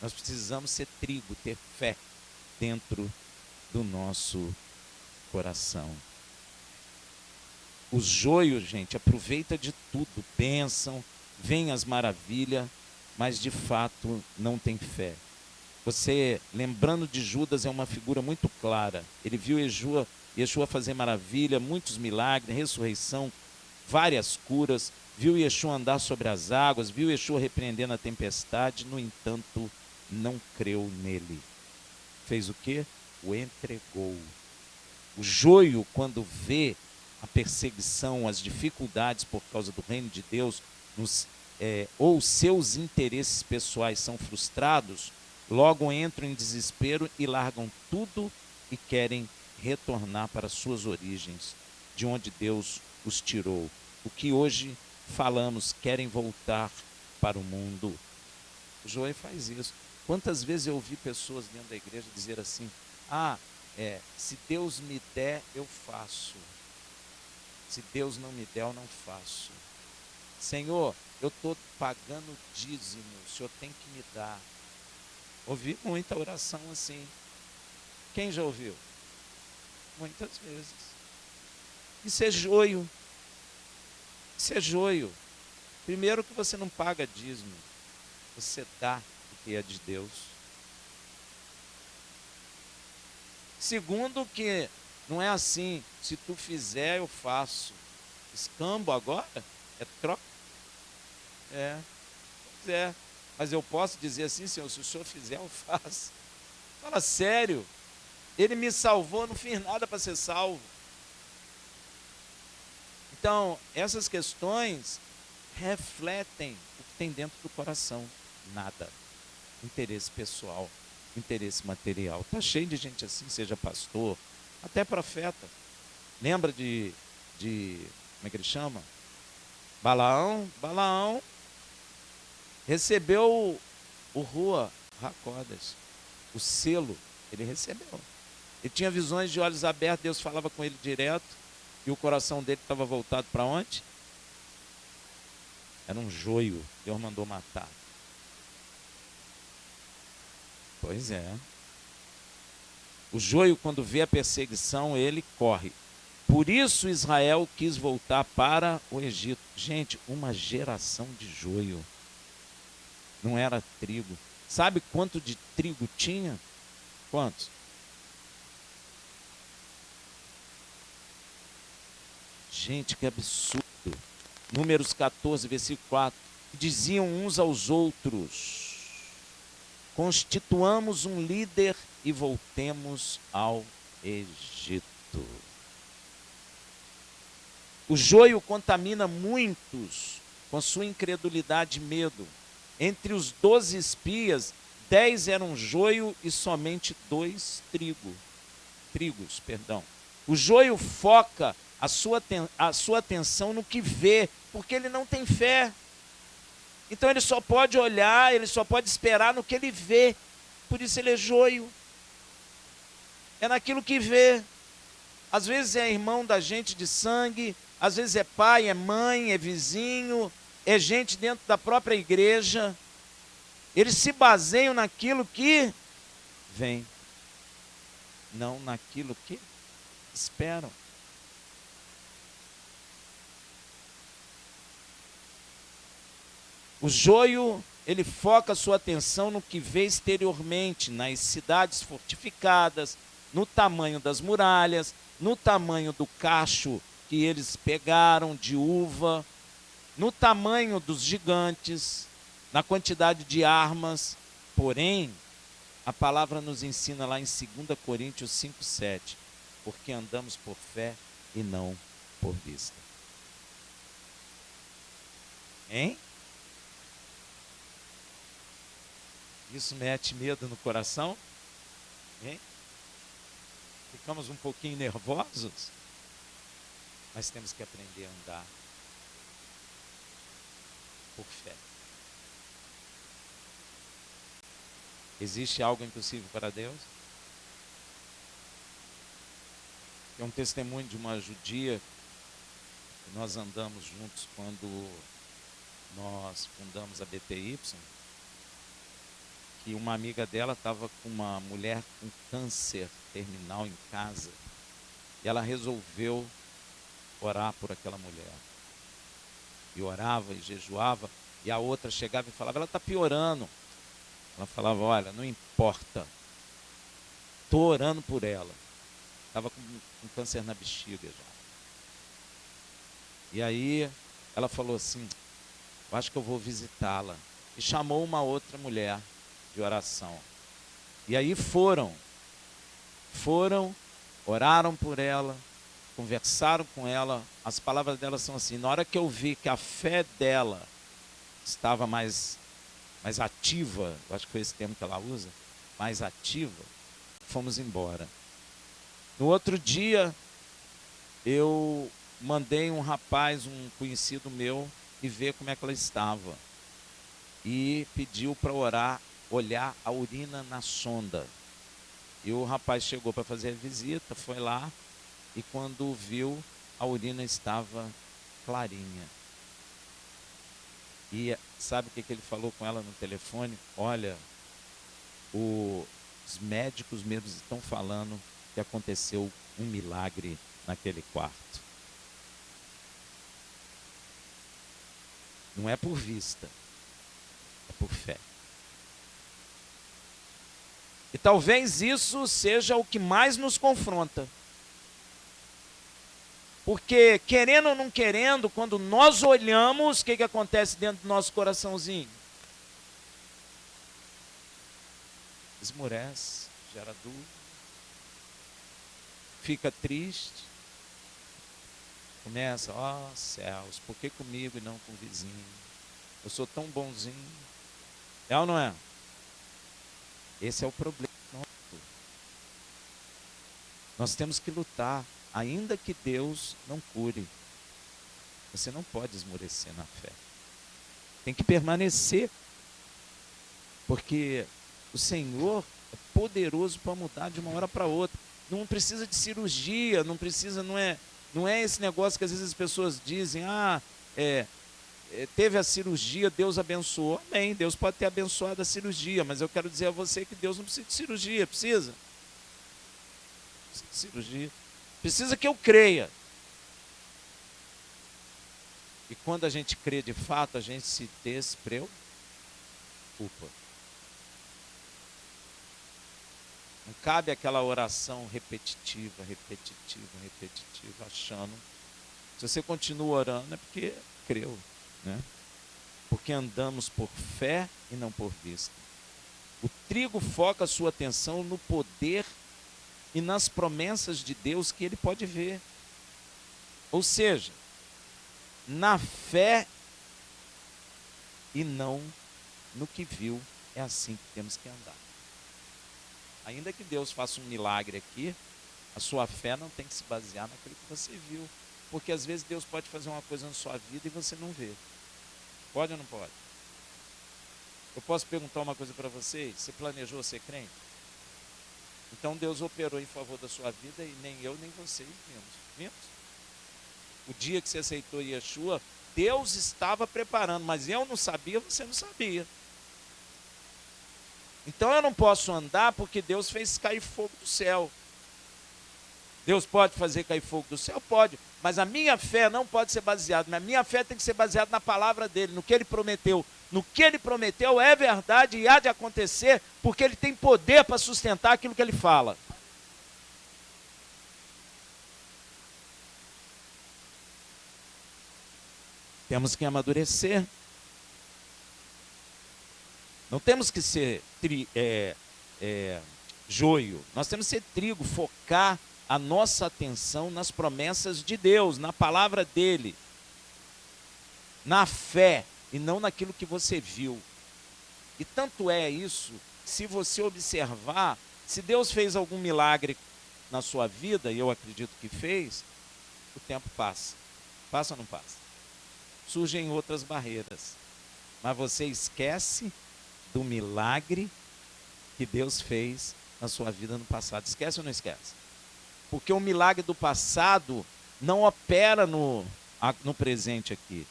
Nós precisamos ser trigo, ter fé dentro do nosso coração. O joio, gente, aproveita de tudo, bênção, vem as maravilhas, mas de fato não tem fé. Você, lembrando de Judas, é uma figura muito clara. Ele viu Yeshua fazer maravilha, muitos milagres, ressurreição, várias curas, viu Yeshua andar sobre as águas, viu Yeshua repreendendo a tempestade, no entanto, não creu nele. Fez o quê? O entregou. O joio, quando vê a perseguição, as dificuldades por causa do reino de Deus, ou seus interesses pessoais são frustrados, logo entram em desespero e largam tudo e querem retornar para suas origens, de onde Deus os tirou. O que hoje falamos, querem voltar para o mundo. O joio faz isso. Quantas vezes eu ouvi pessoas dentro da igreja dizer assim: se Deus me der, eu faço. Se Deus não me der, eu não faço. Senhor, eu estou pagando dízimo, o Senhor tem que me dar. Ouvi muita oração assim. Quem já ouviu? Muitas vezes. Isso é joio. Isso é joio. Primeiro que você não paga dízimo, você dá o que é de Deus. Segundo que não é assim, se tu fizer eu faço. Escambo agora? É troca? Pois é. Mas eu posso dizer assim, Senhor, se o Senhor fizer eu faço. Fala sério. Ele me salvou, não fiz nada para ser salvo. Então, essas questões refletem o que tem dentro do coração. Nada. Interesse pessoal, interesse material. Está cheio de gente assim, seja pastor, até profeta. Lembra de como é que ele chama? Balaão recebeu o Rua Hakodesh, o selo, ele recebeu. Ele tinha visões de olhos abertos, Deus falava com ele direto, e o coração dele estava voltado para onde? Era um joio, Deus mandou matar. Pois é. O joio, quando vê a perseguição, ele corre. Por isso Israel quis voltar para o Egito. Gente, uma geração de joio. Não era trigo. Sabe quanto de trigo tinha? Quantos? Gente, que absurdo. Números 14, versículo 4. Diziam uns aos outros: constituamos um líder e voltemos ao Egito. O joio contamina muitos com sua incredulidade e medo. Entre os 12 espias, 10 eram joio e somente 2 trigos. O joio foca a sua atenção no que vê, porque ele não tem fé. Então ele só pode olhar, ele só pode esperar no que ele vê. Por isso ele é joio. É naquilo que vê. Às vezes é irmão da gente de sangue, às vezes é pai, é mãe, é vizinho, é gente dentro da própria igreja. Eles se baseiam naquilo que vem, não naquilo que esperam. O joio, ele foca a sua atenção no que vê exteriormente, nas cidades fortificadas, no tamanho das muralhas, no tamanho do cacho que eles pegaram de uva, no tamanho dos gigantes, na quantidade de armas. Porém, a palavra nos ensina lá em 2 Coríntios 5,7, porque andamos por fé e não por vista. Hein? Isso mete medo no coração? Hein? Ficamos um pouquinho nervosos? Mas temos que aprender a andar por fé. Existe algo impossível para Deus? Tem um testemunho de uma judia que nós andamos juntos quando nós fundamos a BTY, que uma amiga dela estava com uma mulher com câncer terminal em casa e ela resolveu orar por aquela mulher. E orava e jejuava, e a outra chegava e falava, ela está piorando. Ela falava, olha, não importa, estou orando por ela. Estava com câncer na bexiga já. E aí ela falou assim, eu acho que eu vou visitá-la. E chamou uma outra mulher de oração. E aí foram, oraram por ela, conversaram com ela. As palavras dela são assim, na hora que eu vi que a fé dela estava mais ativa, eu acho que foi esse termo que ela usa, mais ativa, fomos embora. No outro dia, eu mandei um rapaz, um conhecido meu, e ver como é que ela estava. E pediu para olhar a urina na sonda. E o rapaz chegou para fazer a visita, foi lá, e quando viu, a urina estava clarinha. E sabe o que ele falou com ela no telefone? Olha, os médicos mesmo estão falando que aconteceu um milagre naquele quarto. Não é por vista, é por fé. E talvez isso seja o que mais nos confronta. Porque, querendo ou não querendo, quando nós olhamos, o que acontece dentro do nosso coraçãozinho? Esmurece, gera dúvida, fica triste, começa, ó céus, por que comigo e não com o vizinho? Eu sou tão bonzinho. É ou não é? Esse é o problema. Nós temos que lutar, ainda que Deus não cure. Você não pode esmorecer na fé. Tem que permanecer. Porque o Senhor é poderoso para mudar de uma hora para outra. Não precisa de cirurgia, não é esse negócio que às vezes as pessoas dizem, teve a cirurgia, Deus abençoou. Amém, Deus pode ter abençoado a cirurgia, mas eu quero dizer a você que Deus não precisa de cirurgia, precisa? Precisa de cirurgia. Precisa que eu creia. E quando a gente crê de fato, a gente se despreocupa. Não cabe aquela oração repetitiva, achando. Se você continua orando é porque creu, né? Porque andamos por fé e não por vista. O trigo foca a sua atenção no poder e nas promessas de Deus que ele pode ver. Ou seja, na fé e não no que viu. É assim que temos que andar. Ainda que Deus faça um milagre aqui, a sua fé não tem que se basear naquilo que você viu. Porque às vezes Deus pode fazer uma coisa na sua vida e você não vê. Pode ou não pode? Eu posso perguntar uma coisa para vocês? Você planejou ser crente? Então Deus operou em favor da sua vida e nem eu nem vocês vimos. O dia que você aceitou Yeshua, Deus estava preparando, mas eu não sabia, você não sabia. Então eu não posso andar porque Deus fez cair fogo do céu. Deus pode fazer cair fogo do céu? Pode. Mas a minha fé não pode ser baseada. A minha fé tem que ser baseada na palavra dele, no que ele prometeu. No que ele prometeu é verdade e há de acontecer, porque ele tem poder para sustentar aquilo que ele fala. Temos que amadurecer. Não temos que ser joio. Nós temos que ser trigo, focar a nossa atenção nas promessas de Deus, na palavra dele, na fé e não naquilo que você viu. E tanto é isso, se você observar, se Deus fez algum milagre na sua vida, e eu acredito que fez, o tempo passa. Passa ou não passa? Surgem outras barreiras. Mas você esquece do milagre que Deus fez na sua vida no passado. Esquece ou não esquece? Porque o milagre do passado não opera no presente aqui.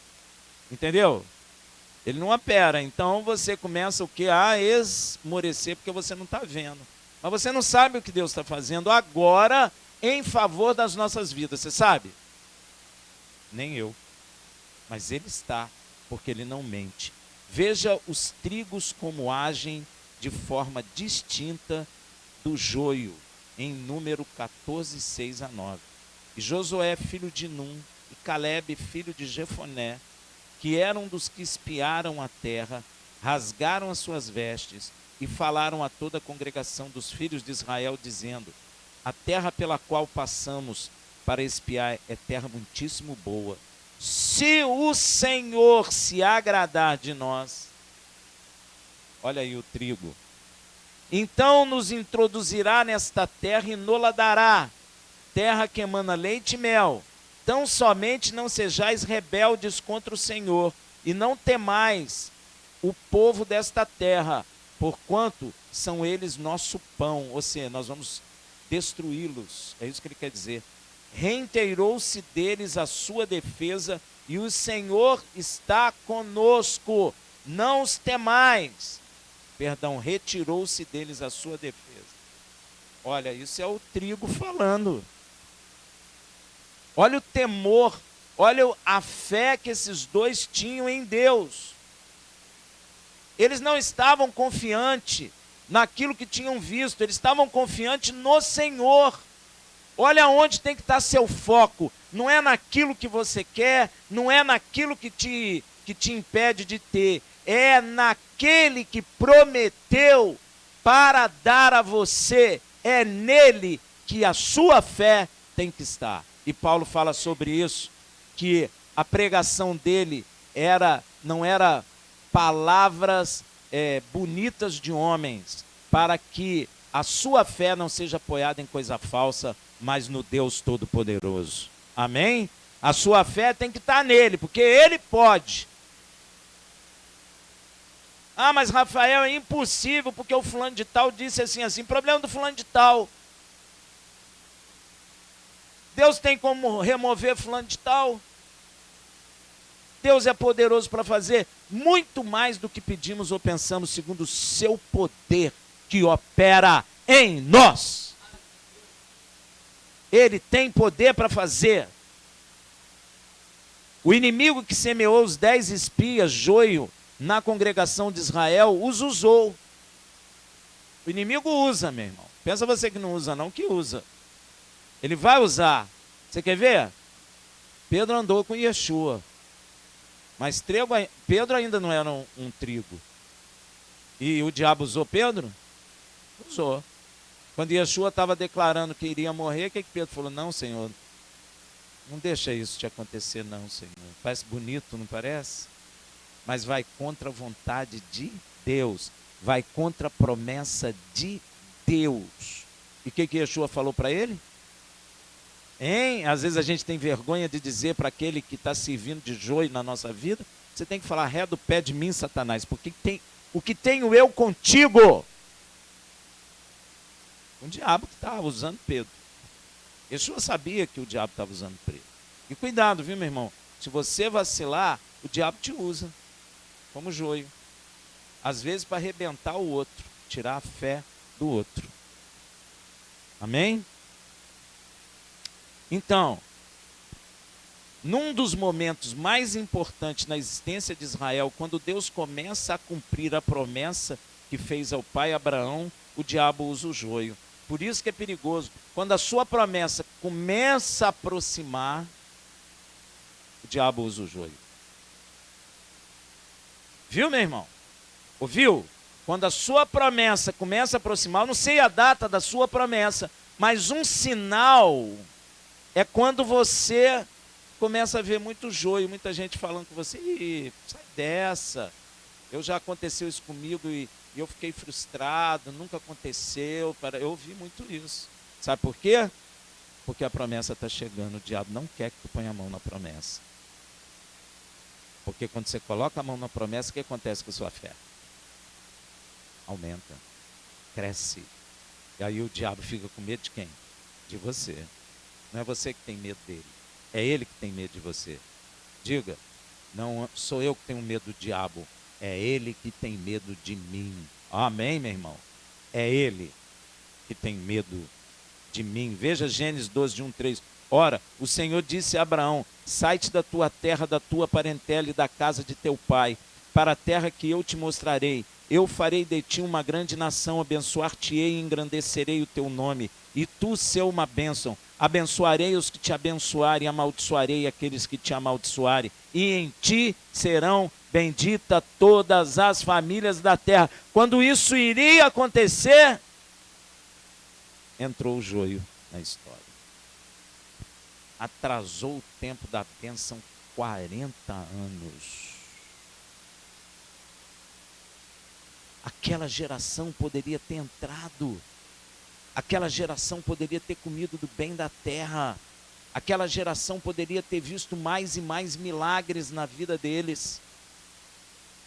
Entendeu? Ele não opera. Então você começa o quê? A esmorecer porque você não está vendo. Mas você não sabe o que Deus está fazendo agora em favor das nossas vidas. Você sabe? Nem eu. Mas Ele está, porque Ele não mente. Veja os trigos como agem de forma distinta do joio, em número 14, 6 a 9. E Josué, filho de Num, e Calebe, filho de Jefoné, que eram dos que espiaram a terra, rasgaram as suas vestes e falaram a toda a congregação dos filhos de Israel, dizendo: a terra pela qual passamos para espiar é terra muitíssimo boa. Se o Senhor se agradar de nós, olha aí o trigo, então nos introduzirá nesta terra e nola dará, terra que emana leite e mel. Tão somente não sejais rebeldes contra o Senhor, e não temais o povo desta terra, porquanto são eles nosso pão. Ou seja, nós vamos destruí-los, é isso que ele quer dizer. Reinteirou-se deles a sua defesa, e o Senhor está conosco, não os temais. Perdão, retirou-se deles a sua defesa. Olha, isso é o trigo falando. Olha o temor, olha a fé que esses dois tinham em Deus. Eles não estavam confiantes naquilo que tinham visto, eles estavam confiantes no Senhor. Olha onde tem que estar seu foco. Não é naquilo que você quer, não é naquilo que te impede de ter. É naquele que prometeu para dar a você. É nele que a sua fé tem que estar. E Paulo fala sobre isso, que a pregação dele não era palavras bonitas de homens, para que a sua fé não seja apoiada em coisa falsa, mas no Deus Todo-Poderoso. Amém? A sua fé tem que estar nele, porque ele pode. Ah, mas Rafael, é impossível, porque o fulano de tal disse assim, problema do fulano de tal. Deus tem como remover fulano de tal? Deus é poderoso para fazer muito mais do que pedimos ou pensamos, segundo o seu poder que opera em nós. Ele tem poder para fazer. O inimigo que semeou os 10 espias, joio, na congregação de Israel, os usou. O inimigo usa, meu irmão. Pensa você que não usa não, que usa. Ele vai usar. Você quer ver? Pedro andou com Yeshua. Mas Pedro ainda não era um trigo. E o diabo usou Pedro? Usou. Quando Yeshua estava declarando que iria morrer, o que Pedro falou? Não, Senhor, não deixa isso te acontecer não, Senhor. Parece bonito, não parece? Mas vai contra a vontade de Deus. Vai contra a promessa de Deus. E o que Yeshua falou para ele? Às vezes a gente tem vergonha de dizer para aquele que está servindo de joio na nossa vida, você tem que falar: ré do pé de mim, Satanás, porque o que tenho eu contigo? O diabo que estava usando Pedro. Yeshua sabia que o diabo estava usando Pedro. E cuidado, viu, meu irmão? Se você vacilar, o diabo te usa como joio. Às vezes para arrebentar o outro, tirar a fé do outro. Amém? Então, num dos momentos mais importantes na existência de Israel, quando Deus começa a cumprir a promessa que fez ao pai Abraão, o diabo usa o joio. Por isso que é perigoso. Quando a sua promessa começa a aproximar, o diabo usa o joio. Viu, meu irmão? Ouviu? Quando a sua promessa começa a aproximar, eu não sei a data da sua promessa, mas um sinal é quando você começa a ver muito joio, muita gente falando com você: sai dessa, Eu já aconteceu isso comigo e eu fiquei frustrado, nunca aconteceu. Eu ouvi muito isso. Sabe por quê? Porque a promessa está chegando, o diabo não quer que tu ponha a mão na promessa. Porque quando você coloca a mão na promessa, o que acontece com a sua fé? Aumenta, cresce. E aí o diabo fica com medo de quem? De você. Não é você que tem medo dele, é ele que tem medo de você. Diga, não sou eu que tenho medo do diabo, é ele que tem medo de mim. Amém, meu irmão? É ele que tem medo de mim. Veja Gênesis 12, de 1, 3. Ora, o Senhor disse a Abraão: sai-te da tua terra, da tua parentela e da casa de teu pai, para a terra que eu te mostrarei. Eu farei de ti uma grande nação, abençoar-te-ei e engrandecerei o teu nome, e tu ser uma bênção. Abençoarei os que te abençoarem, amaldiçoarei aqueles que te amaldiçoarem, e em ti serão benditas todas as famílias da terra. Quando isso iria acontecer, entrou o joio na história. Atrasou o tempo da bênção 40 anos. Aquela geração poderia ter entrado. Aquela geração poderia ter comido do bem da terra. Aquela geração poderia ter visto mais e mais milagres na vida deles.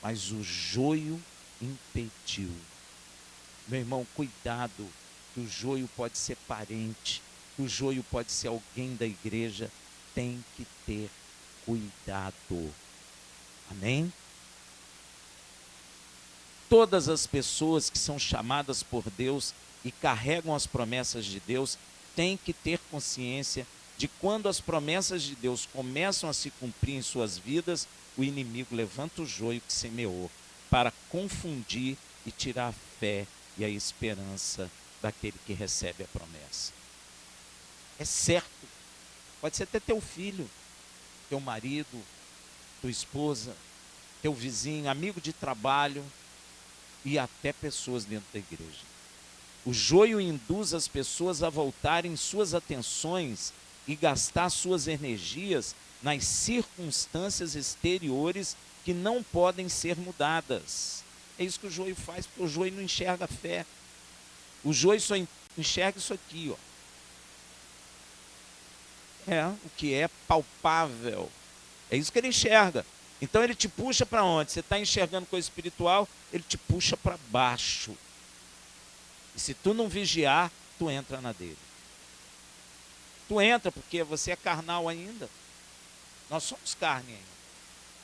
Mas o joio impediu. Meu irmão, cuidado, que o joio pode ser parente, que o joio pode ser alguém da igreja. Tem que ter cuidado. Amém? Todas as pessoas que são chamadas por Deus e carregam as promessas de Deus têm que ter consciência de quando as promessas de Deus começam a se cumprir em suas vidas, o inimigo levanta o joio que semeou para confundir e tirar a fé e a esperança daquele que recebe a promessa. É certo, pode ser até teu filho, teu marido, tua esposa, teu vizinho, amigo de trabalho e até pessoas dentro da igreja. O joio induz as pessoas a voltarem suas atenções e gastar suas energias nas circunstâncias exteriores que não podem ser mudadas. É isso que o joio faz, porque o joio não enxerga a fé. O joio só enxerga isso aqui, ó. O que é palpável. É isso que ele enxerga. Então ele te puxa para onde? Você está enxergando coisa espiritual, ele te puxa para baixo. E se tu não vigiar, tu entra na dele. Tu entra porque você é carnal ainda. Nós somos carne ainda.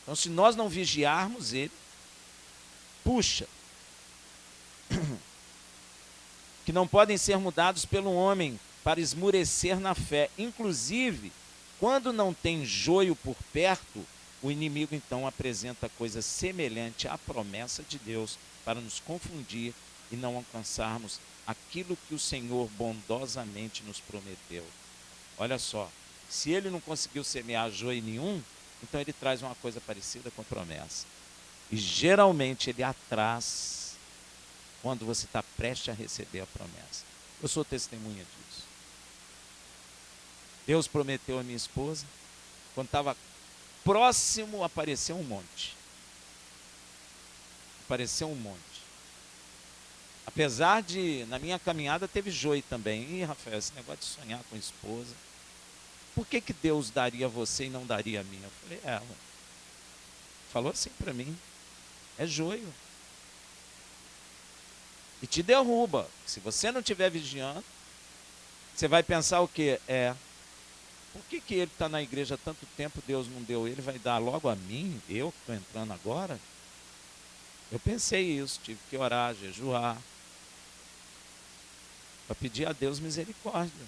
Então se nós não vigiarmos, ele puxa. Que não podem ser mudados pelo homem para esmurecer na fé. Inclusive, quando não tem joio por perto, o inimigo então apresenta coisa semelhante à promessa de Deus para nos confundir e não alcançarmos aquilo que o Senhor bondosamente nos prometeu. Olha só, se ele não conseguiu semear joio nenhum, então ele traz uma coisa parecida com a promessa. E geralmente ele atraz quando você está prestes a receber a promessa. Eu sou testemunha disso. Deus prometeu a minha esposa, quando estava próximo, apareceu um monte. Apareceu um monte. Apesar de, na minha caminhada, teve joio também. Ih, Rafael, esse negócio de sonhar com a esposa. Por que Deus daria a você e não daria a mim? Eu falei, ela. Falou assim para mim. É joio. E te derruba. Se você não estiver vigiando, você vai pensar o quê? Por que ele está na igreja há tanto tempo, Deus não deu ele, vai dar logo a mim, eu que estou entrando agora? Eu pensei isso, tive que orar, jejuar, para pedir a Deus misericórdia,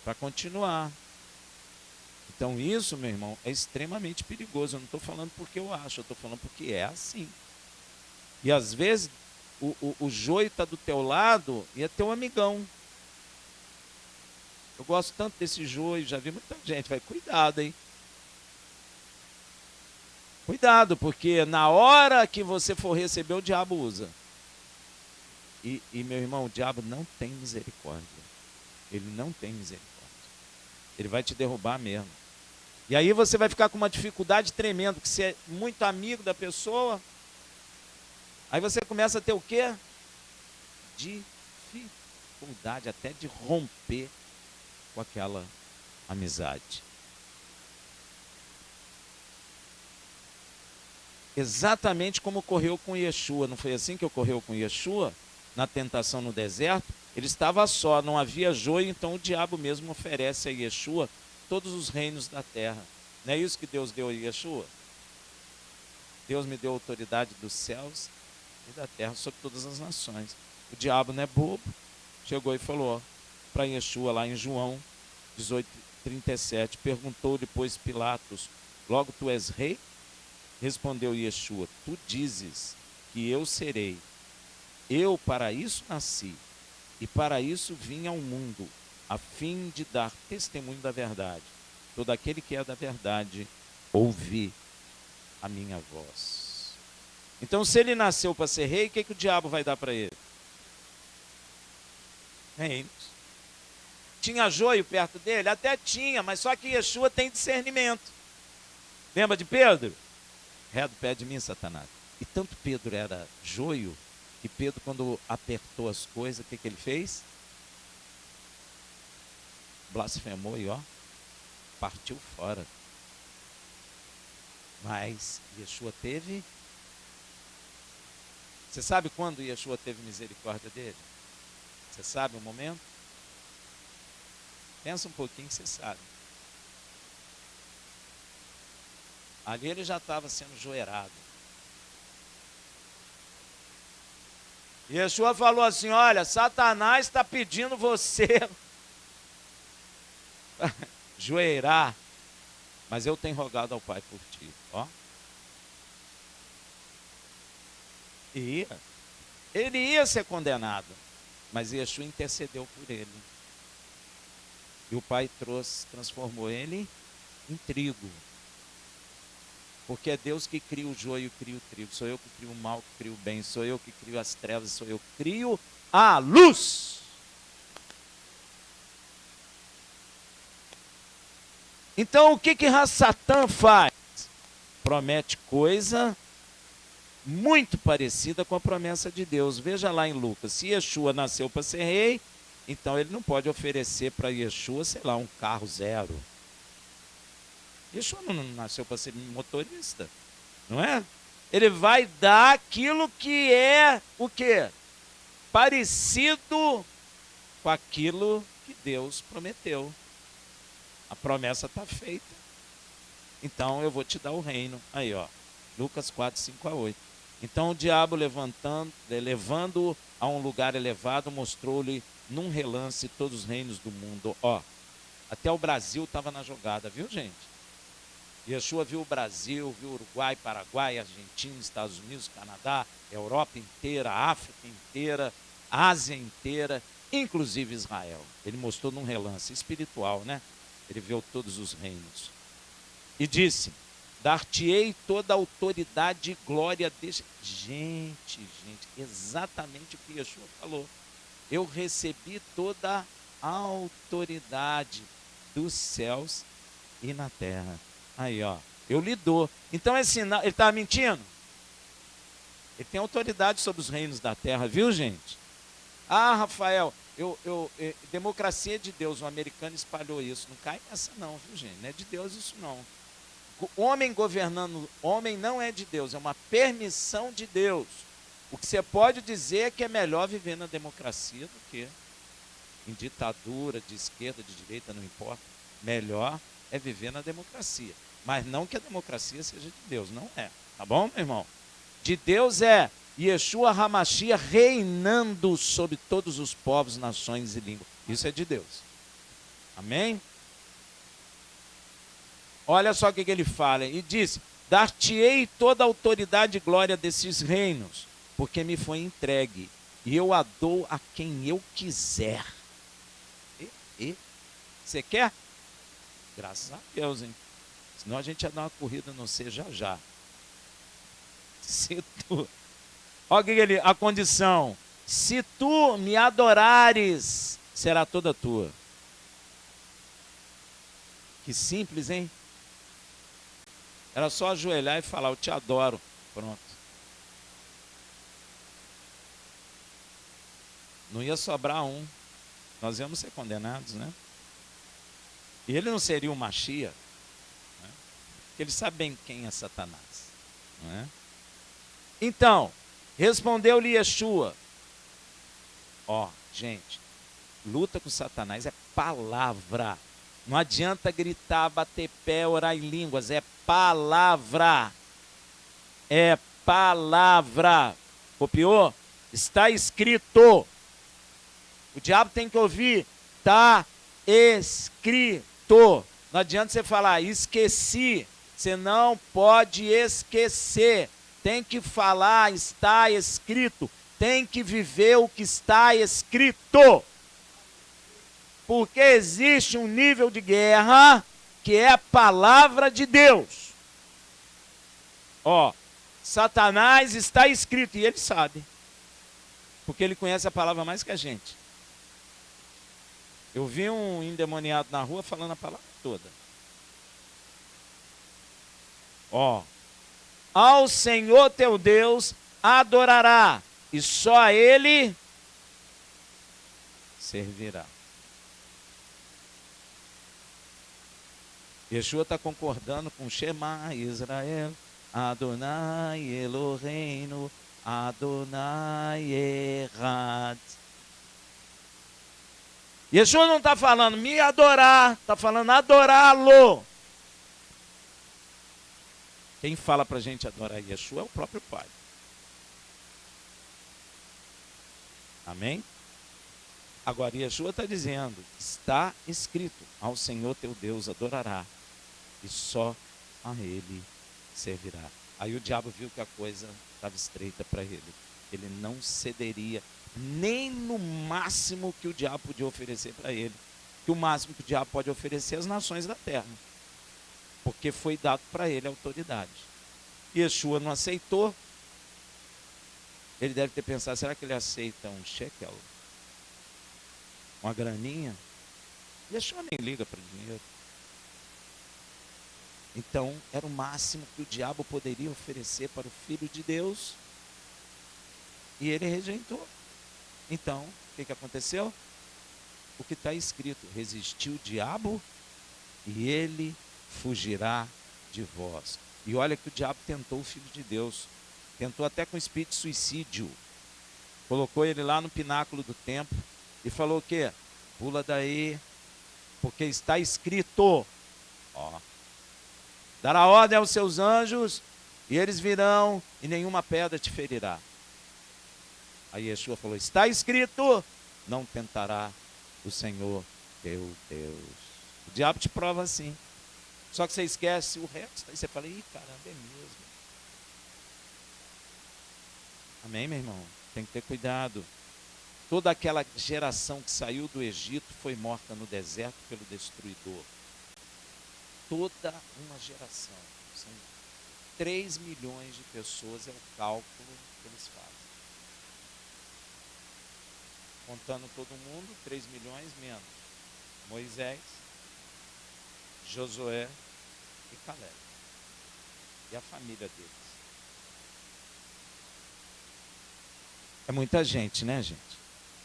para continuar. Então isso, meu irmão, é extremamente perigoso. Eu não estou falando porque eu acho, eu estou falando porque é assim. E às vezes o joio está do teu lado e é teu amigão. Eu gosto tanto desse joio, já vi muita gente, vai, cuidado, hein? Cuidado, porque na hora que você for receber, o diabo usa. E meu irmão, o diabo não tem misericórdia. Ele não tem misericórdia. Ele vai te derrubar mesmo. E aí você vai ficar com uma dificuldade tremenda, porque você é muito amigo da pessoa, Aí você começa a ter o quê? Dificuldade até de romper com aquela amizade. Exatamente como ocorreu com Yeshua. Não foi assim que ocorreu com Yeshua? Na tentação no deserto? Ele estava só, não havia joio, então o diabo mesmo oferece a Yeshua todos os reinos da terra. Não é isso que Deus deu a Yeshua? Deus me deu autoridade dos céus e da terra sobre todas as nações. O diabo não é bobo. Chegou e falou para Yeshua lá em João 18:37, perguntou-lhe, pois, Pilatos, logo tu és rei? Respondeu Yeshua, tu dizes que eu serei. Eu para isso nasci, e para isso vim ao mundo, a fim de dar testemunho da verdade. Todo aquele que é da verdade, ouve a minha voz. Então, se ele nasceu para ser rei, o que o diabo vai dar para ele? Reinos. Tinha joio perto dele? Até tinha, mas só que Yeshua tem discernimento. Lembra de Pedro? Ré do pé de mim, Satanás. E tanto Pedro era joio, que Pedro, quando apertou as coisas, o que ele fez? Blasfemou e partiu fora. Mas Yeshua teve. Você sabe quando Yeshua teve misericórdia dele? Você sabe o momento? Pensa um pouquinho que você sabe. Ali ele já estava sendo joerado. E Yeshua falou assim, olha, Satanás está pedindo você joeirar, mas eu tenho rogado ao Pai por ti. Ele ia ser condenado, mas Yeshua intercedeu por ele. E o Pai transformou ele em trigo. Porque é Deus que cria o joio e cria o trigo. Sou eu que crio o mal, que crio o bem. Sou eu que crio as trevas, sou eu que crio a luz. Então o que Satã faz? Promete coisa muito parecida com a promessa de Deus. Veja lá em Lucas, se Yeshua nasceu para ser rei, então ele não pode oferecer para Yeshua, sei lá, um carro zero. Yeshua não nasceu para ser motorista, não é? Ele vai dar aquilo que é o quê? Parecido com aquilo que Deus prometeu. A promessa está feita. Então eu vou te dar o reino. Aí, Lucas 4:5-8. Então o diabo levando-o a um lugar elevado, mostrou-lhe num relance todos os reinos do mundo. Até o Brasil estava na jogada, viu, gente? Yeshua viu o Brasil, viu o Uruguai, Paraguai, Argentina, Estados Unidos, Canadá, Europa inteira, África inteira, Ásia inteira, inclusive Israel. Ele mostrou num relance espiritual, né? Ele viu todos os reinos. E disse, dar-te-ei toda a autoridade e glória deste... Gente, exatamente o que Yeshua falou. Eu recebi toda a autoridade dos céus e na terra. Aí, eu lhe dou. Então é sinal. Ele está mentindo? Ele tem autoridade sobre os reinos da terra, viu, gente? Rafael, democracia é de Deus. O americano espalhou isso. Não cai nessa não, viu, gente? Não é de Deus isso não. O homem governando, homem não é de Deus. É uma permissão de Deus. O que você pode dizer é que é melhor viver na democracia do que em ditadura, de esquerda, de direita, não importa. Melhor é viver na democracia. Mas não que a democracia seja de Deus, não é. Tá bom, meu irmão? De Deus é Yeshua HaMashiach reinando sobre todos os povos, nações e línguas. Isso é de Deus. Amém? Olha só o que ele fala. E diz, dar-te-ei toda a autoridade e glória desses reinos, porque me foi entregue, e eu a dou a quem eu quiser. Você quer? Graças a Deus, hein? Senão a gente ia dar uma corrida no C já. Se tu... Olha a condição. Se tu me adorares, será toda tua. Que simples, hein? Era só ajoelhar e falar, eu te adoro. Pronto. Não ia sobrar um. Nós íamos ser condenados, né? E ele não seria o Mashiach, né? Porque ele sabe bem quem é Satanás, não é? Então, respondeu-lhe Yeshua. Ó, gente, luta com Satanás é palavra. Não adianta gritar, bater pé, orar em línguas. É palavra. É palavra. Copiou? Está escrito. O diabo tem que ouvir. Está escrito. Não adianta você falar, esqueci. Você não pode esquecer. Tem que falar, está escrito. Tem que viver o que está escrito. Porque existe um nível de guerra que é a palavra de Deus. Ó, Satanás está escrito e ele sabe. Porque ele conhece a palavra mais que a gente. Eu vi um endemoniado na rua falando a palavra toda. Ó, ao Senhor teu Deus adorará e só a Ele servirá. Yeshua está concordando com Shema Israel, Adonai Eloheinu, Adonai Echad. Yeshua não está falando me adorar, está falando adorá-lo. Quem fala para a gente adorar Yeshua é o próprio Pai. Amém? Agora Yeshua está dizendo, está escrito, ao Senhor teu Deus adorará, e só a Ele servirá. Aí o diabo viu que a coisa estava estreita para ele. Ele não cederia nem no máximo que o diabo podia oferecer para ele. Que o máximo que o diabo pode oferecer às nações da terra. Porque foi dado para ele a autoridade. Yeshua não aceitou. Ele deve ter pensado, será que ele aceita um shekel? Uma graninha? Yeshua nem liga para dinheiro. Então, era o máximo que o diabo poderia oferecer para o Filho de Deus. E ele rejeitou. Então, o que aconteceu? O que está escrito, resistiu o diabo e ele fugirá de vós. E olha que o diabo tentou o Filho de Deus. Tentou até com espírito de suicídio. Colocou ele lá no pináculo do templo e falou o quê? Pula daí, porque está escrito. Ó. Dará ordem aos seus anjos, e eles virão, e nenhuma pedra te ferirá. Aí Yeshua falou, está escrito, não tentará o Senhor teu Deus. O diabo te prova assim. Só que você esquece o resto. Aí você fala, ih, caramba, é mesmo. Amém, meu irmão? Tem que ter cuidado. Toda aquela geração que saiu do Egito foi morta no deserto pelo destruidor. Toda uma geração. São 3 milhões de pessoas, é o cálculo que eles fazem. Contando todo mundo, 3 milhões menos Moisés, Josué e Caleb. E a família deles. É muita gente, né, gente?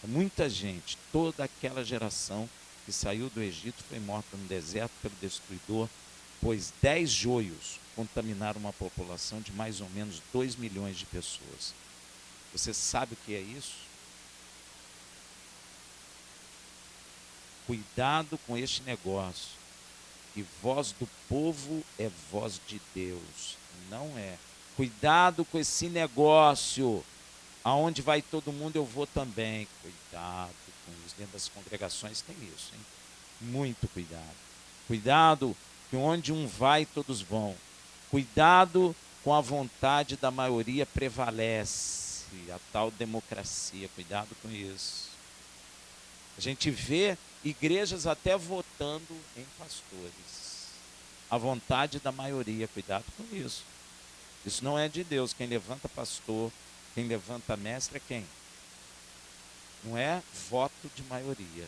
É muita gente. Toda aquela geração que saiu do Egito foi morta no deserto pelo destruidor, pois 10 joios contaminaram uma população de mais ou menos 2 milhões de pessoas. Você sabe o que é isso? Cuidado com este negócio. E voz do povo é voz de Deus. Não é. Cuidado com esse negócio. Aonde vai todo mundo, eu vou também. Cuidado com isso. Dentro das congregações tem isso, hein? Muito cuidado. Cuidado que onde um vai, todos vão. Cuidado com a vontade da maioria prevalece. A tal democracia. Cuidado com isso. A gente vê igrejas até votando em pastores. A vontade da maioria. Cuidado com isso. Isso não é de Deus. Quem levanta pastor, quem levanta mestre é quem? Não é voto de maioria.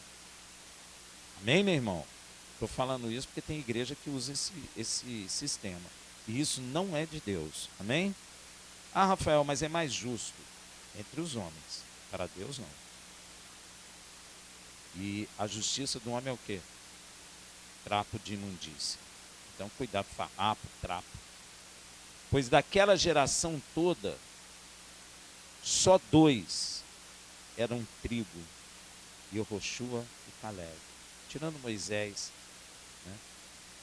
Amém, meu irmão? Estou falando isso porque tem igreja que usa esse sistema. E isso não é de Deus. Amém? Ah, Rafael, mas é mais justo entre os homens. Para Deus, não. E a justiça do homem é o quê? Trapo de imundícia. Então, cuidado, farrapo, trapo. Pois daquela geração toda, só 2 eram trigo, Yehoshua e Caleb. Tirando Moisés, né?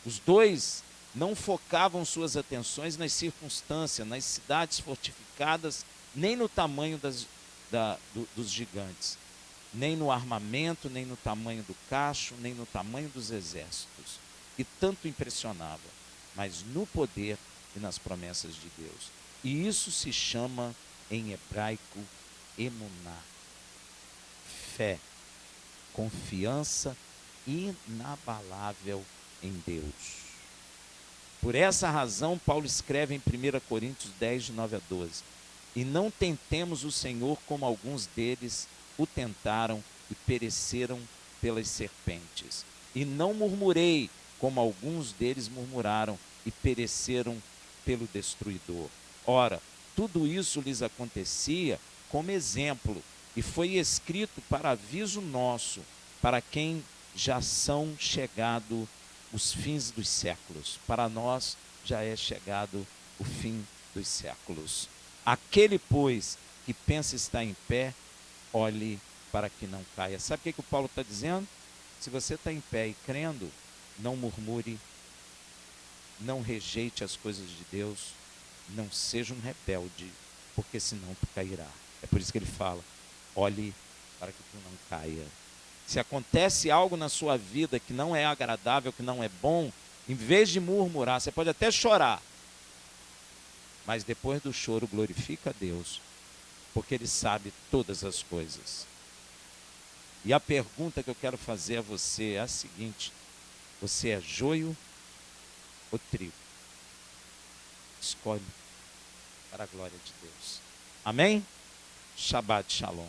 Os 2 não focavam suas atenções nas circunstâncias, nas cidades fortificadas, nem no tamanho dos gigantes, nem no armamento, nem no tamanho do cacho, nem no tamanho dos exércitos, que tanto impressionava, mas no poder e nas promessas de Deus. E isso se chama, em hebraico, emuná, fé, confiança inabalável em Deus. Por essa razão, Paulo escreve em 1 Coríntios 10, de 9 a 12: e não tentemos o Senhor como alguns deles o tentaram e pereceram pelas serpentes. E não murmurei como alguns deles murmuraram e pereceram pelo destruidor. Ora, tudo isso lhes acontecia como exemplo, e foi escrito para aviso nosso, para quem já são chegado os fins dos séculos. Para nós já é chegado o fim dos séculos. Aquele, pois, que pensa estar em pé, olhe para que não caia. Sabe o que o Paulo está dizendo? Se você está em pé e crendo, não murmure, não rejeite as coisas de Deus, não seja um rebelde, porque senão tu cairá. É por isso que ele fala, olhe para que tu não caia. Se acontece algo na sua vida que não é agradável, que não é bom, em vez de murmurar, você pode até chorar, mas depois do choro glorifica a Deus, porque Ele sabe todas as coisas. E a pergunta que eu quero fazer a você é a seguinte: você é joio ou trigo? Escolhe para a glória de Deus. Amém? Shabbat Shalom.